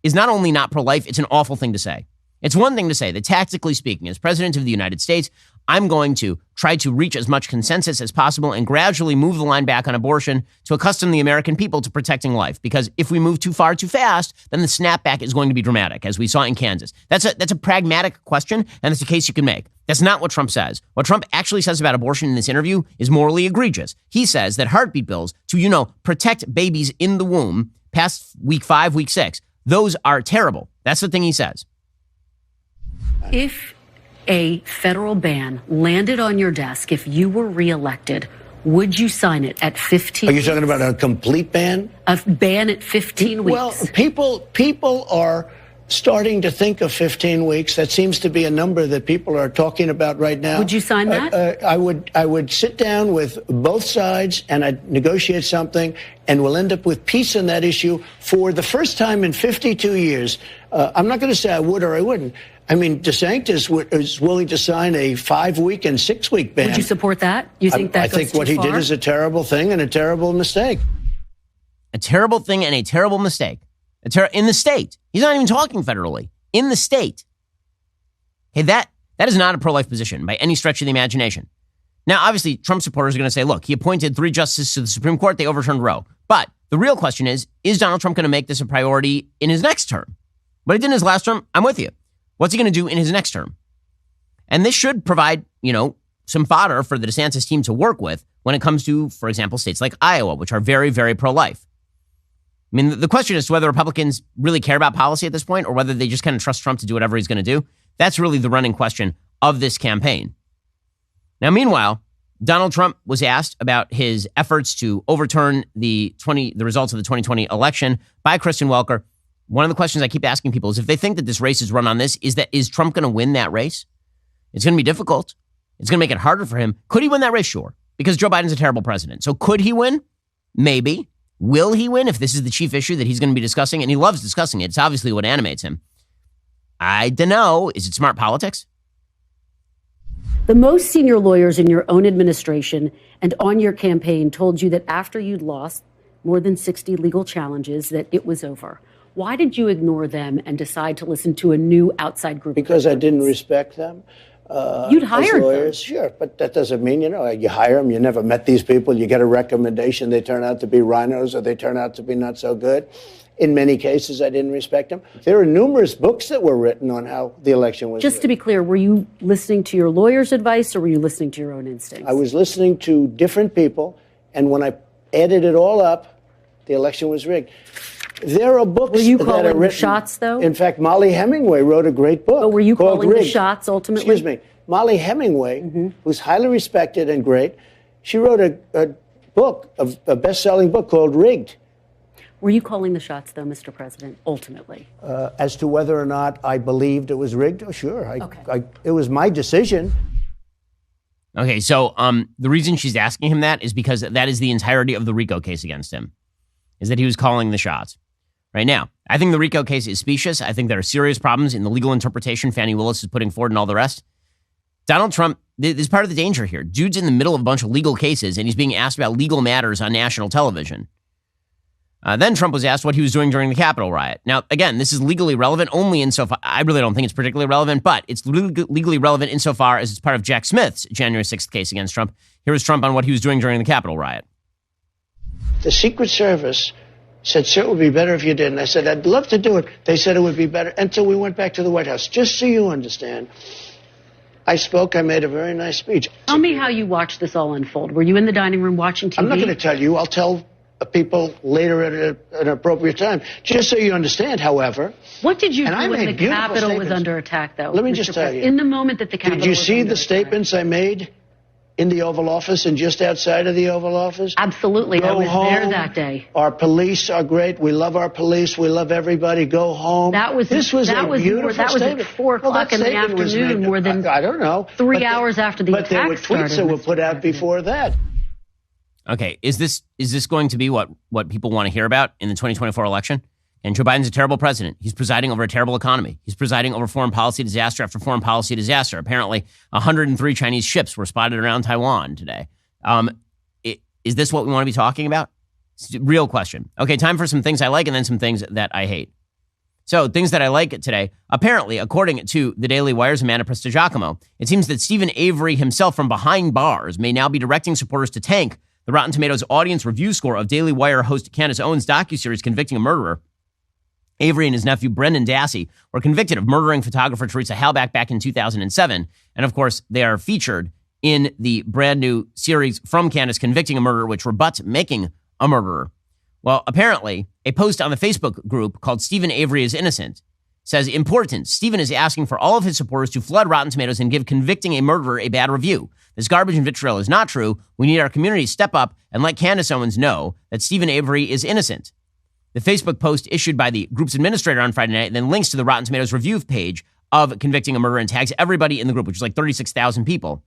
is not only not pro-life, it's an awful thing to say. It's one thing to say that tactically speaking, as president of the United States, I'm going to try to reach as much consensus as possible and gradually move the line back on abortion to accustom the American people to protecting life. Because if we move too far too fast, then the snapback is going to be dramatic, as we saw in Kansas. That's a pragmatic question, and it's a case you can make. That's not what Trump says. What Trump actually says about abortion in this interview is morally egregious. He says that heartbeat bills to, protect babies in the womb past week 5, week 6, those are terrible. That's the thing he says. If a federal ban landed on your desk, if you were reelected, would you sign it at 15 Are you talking about a complete ban? A ban at 15 weeks? Well, people are starting to think of 15 weeks. That seems to be a number that people are talking about right now. Would you sign that? I would sit down with both sides and I'd negotiate something, and we'll end up with peace on that issue for the first time in 52 years. I'm not going to say I would or I wouldn't. I mean, DeSantis is willing to sign a 5-week and 6-week ban. Would you support that? You think that goes too far? I think what he did is a terrible thing and a terrible mistake. A terrible thing and a terrible mistake. In the state. He's not even talking federally. In the state. Hey, that is not a pro-life position by any stretch of the imagination. Now, obviously, Trump supporters are going to say, look, he appointed 3 justices to the Supreme Court. They overturned Roe. But the real question is Donald Trump going to make this a priority in his next term? But he did in his last term. I'm with you. What's he going to do in his next term? And this should provide, some fodder for the DeSantis team to work with when it comes to, for example, states like Iowa, which are very, very pro-life. I mean, the question is whether Republicans really care about policy at this point or whether they just kind of trust Trump to do whatever he's going to do. That's really the running question of this campaign. Now, meanwhile, Donald Trump was asked about his efforts to overturn the results of the 2020 election by Kristen Welker. One of the questions I keep asking people is if they think that this race is run on this, is Trump going to win that race? It's going to be difficult. It's going to make it harder for him. Could he win that race? Sure. Because Joe Biden's a terrible president. So could he win? Maybe. Will he win if this is the chief issue that he's going to be discussing? And he loves discussing it. It's obviously what animates him. I don't know. Is it smart politics? The most senior lawyers in your own administration and on your campaign told you that after you'd lost more than 60 legal challenges, that it was over. Why did you ignore them and decide to listen to a new outside group? Because I didn't respect them. You'd hired lawyers, them. Sure, but that doesn't mean, you hire them, you never met these people, you get a recommendation, they turn out to be rhinos or they turn out to be not so good. In many cases, I didn't respect them. There are numerous books that were written on how the election was Just to be clear, were you listening to your lawyer's advice or were you listening to your own instincts? I was listening to different people, and when I added it all up, the election was rigged. There are books were you that calling are written. The shots, though? In fact, Molly Hemingway wrote a great book. But were you called calling Rigged. the shots ultimately? Excuse me. Molly Hemingway, who's highly respected and great, she wrote a book, a best-selling book called Rigged. Were you calling the shots, though, Mr. President, ultimately? As to whether or not I believed it was rigged, sure. Okay. It was my decision. Okay, so the reason she's asking him that is because that is the entirety of the RICO case against him, is that he was calling the shots. Right now, I think the RICO case is specious. I think there are serious problems in the legal interpretation Fani Willis is putting forward and all the rest. Donald Trump, this is part of the danger here. Dude's in the middle of a bunch of legal cases, and he's being asked about legal matters on national television. Then Trump was asked what he was doing during the Capitol riot. Now, again, this is legally relevant only insofar, I really don't think it's particularly relevant, but it's legally relevant insofar as it's part of Jack Smith's January 6th case against Trump. Here was Trump on what he was doing during the Capitol riot. The Secret Service said, sir, it would be better if you didn't. I said, I'd love to do it. They said it would be better until we went back to the White House. Just so you understand, I made a very nice speech. Tell me how you watched this all unfold. Were you in the dining room watching TV? I'm not going to tell you. I'll tell people later at an appropriate time. Just so you understand, however. What did you do when the Capitol was under attack, though? Let me just tell you. In the moment that the Capitol Did you was see under the statements I made in the Oval Office and just outside of the Oval Office? Absolutely. I was there that day. Our police are great. We love our police. We love everybody. Go home. This was at 4 o'clock in the afternoon, more than I don't know. 3 hours after the attack started. But there were tweets that were put out before that. Okay, is this going to be what people want to hear about in the 2024 election? And Joe Biden's a terrible president. He's presiding over a terrible economy. He's presiding over foreign policy disaster after foreign policy disaster. Apparently, 103 Chinese ships were spotted around Taiwan today. Is this what we want to be talking about? It's a real question. Okay, time for some things I like and then some things that I hate. So, things that I like today. Apparently, according to the Daily Wire's Amanda Prestigiacomo, it seems that Stephen Avery himself from behind bars may now be directing supporters to tank the Rotten Tomatoes audience review score of Daily Wire host Candace Owens' docuseries Convicting a Murderer. Avery and his nephew Brendan Dassey were convicted of murdering photographer Teresa Halbach back in 2007. And of course, they are featured in the brand new series from Candace, Convicting a Murderer, which rebuts making a murderer. Well, apparently, a post on the Facebook group called Stephen Avery is Innocent says, important, Stephen is asking for all of his supporters to flood Rotten Tomatoes and give Convicting a Murderer a bad review. This garbage and vitriol is not true. We need our community to step up and let Candace Owens know that Stephen Avery is innocent. The Facebook post issued by the group's administrator on Friday night then links to the Rotten Tomatoes review page of Convicting a Murderer and tags everybody in the group, which is like 36,000 people.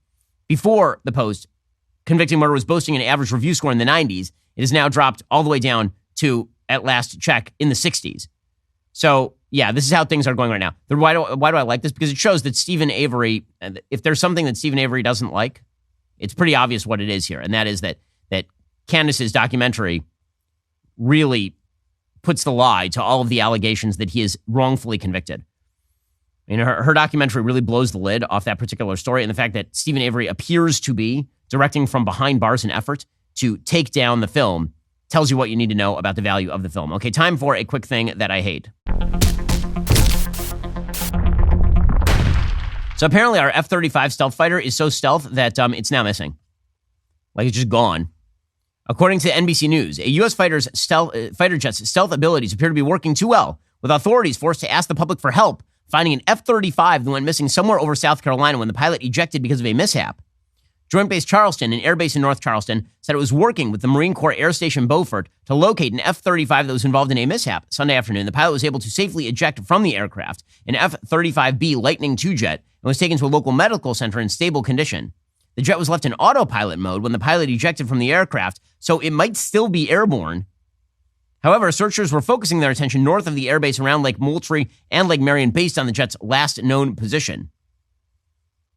Before the post, Convicting a Murderer was boasting an average review score in the 90s. It has now dropped all the way down to, at last check, in the 60s. So, yeah, this is how things are going right now. Why do I like this? Because it shows that Stephen Avery, if there's something that Stephen Avery doesn't like, it's pretty obvious what it is here. And that is that Candace's documentary really puts the lie to all of the allegations that he is wrongfully convicted. Her documentary really blows the lid off that particular story. And the fact that Stephen Avery appears to be directing from behind bars an effort to take down the film tells you what you need to know about the value of the film. Okay, time for a quick thing that I hate. So apparently our F-35 stealth fighter is so stealth that it's now missing. Like it's just gone. According to NBC News, a U.S. fighter jet's stealth abilities appear to be working too well, with authorities forced to ask the public for help finding an F-35 that went missing somewhere over South Carolina when the pilot ejected because of a mishap. Joint Base Charleston, an air base in North Charleston, said it was working with the Marine Corps Air Station Beaufort to locate an F-35 that was involved in a mishap. Sunday afternoon, the pilot was able to safely eject from the aircraft, an F-35B Lightning II jet, and was taken to a local medical center in stable condition. The jet was left in autopilot mode when the pilot ejected from the aircraft, so it might still be airborne. However, searchers were focusing their attention north of the airbase around Lake Moultrie and Lake Marion based on the jet's last known position.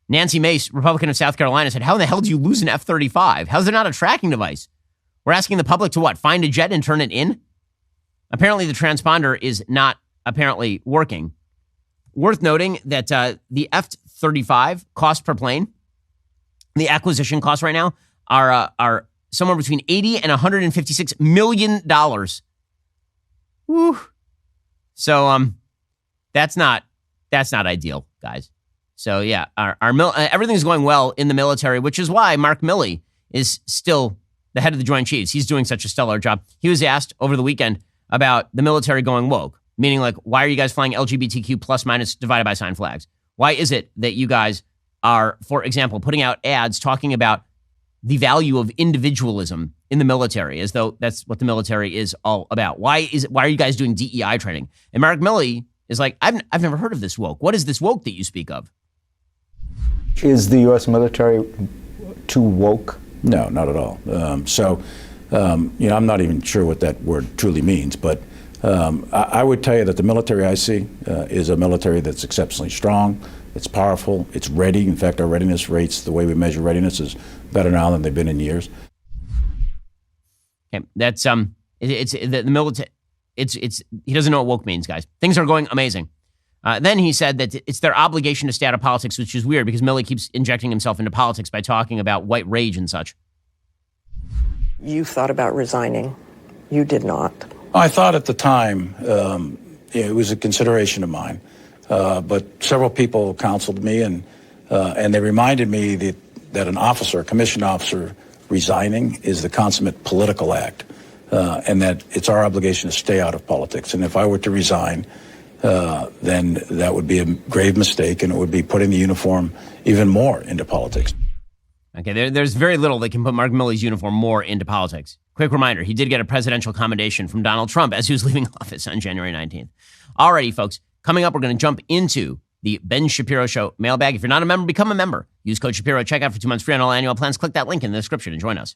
Nancy Mace, Republican of South Carolina, said, how in the hell do you lose an F-35? How's there not a tracking device? We're asking the public to what? Find a jet and turn it in? Apparently, the transponder is not apparently working. Worth noting that the F-35 cost per plane, the acquisition costs right now are somewhere between $80 and $156 million. Woo. So that's not ideal, guys. So yeah, everything's going well in the military, which is why Mark Milley is still the head of the Joint Chiefs. He's doing such a stellar job. He was asked over the weekend about the military going woke, meaning like, why are you guys flying LGBTQ plus minus divided by sign flags? Why is it that you guys are, for example, putting out ads talking about the value of individualism in the military, as though that's what the military is all about? Why are you guys doing DEI training? And Mark Milley is like, I've never heard of this woke. What is this woke that you speak of? Is the U.S. military too woke? No, not at all. I'm not even sure what that word truly means, but I would tell you that the military I see is a military that's exceptionally strong, it's powerful, it's ready. In fact, our readiness rates, the way we measure readiness, is better now than they've been in years. Okay, that's it's the military. It's he doesn't know what woke means, guys. Things are going amazing. Then he said that it's their obligation to stay out of politics, which is weird because Milley keeps injecting himself into politics by talking about white rage and such. You thought about resigning. You did not. I thought at the time it was a consideration of mine, but several people counseled me and they reminded me that an officer, a commissioned officer, resigning is the consummate political act, and that it's our obligation to stay out of politics. And if I were to resign, then that would be a grave mistake, and it would be putting the uniform even more into politics. Okay, there's very little that can put Mark Milley's uniform more into politics. Quick reminder, he did get a presidential commendation from Donald Trump as he was leaving office on January 19th. Alrighty, folks, coming up, we're going to jump into the Ben Shapiro Show mailbag. If you're not a member, become a member. Use code Shapiro at checkout for 2 months free on all annual plans. Click that link in the description and join us.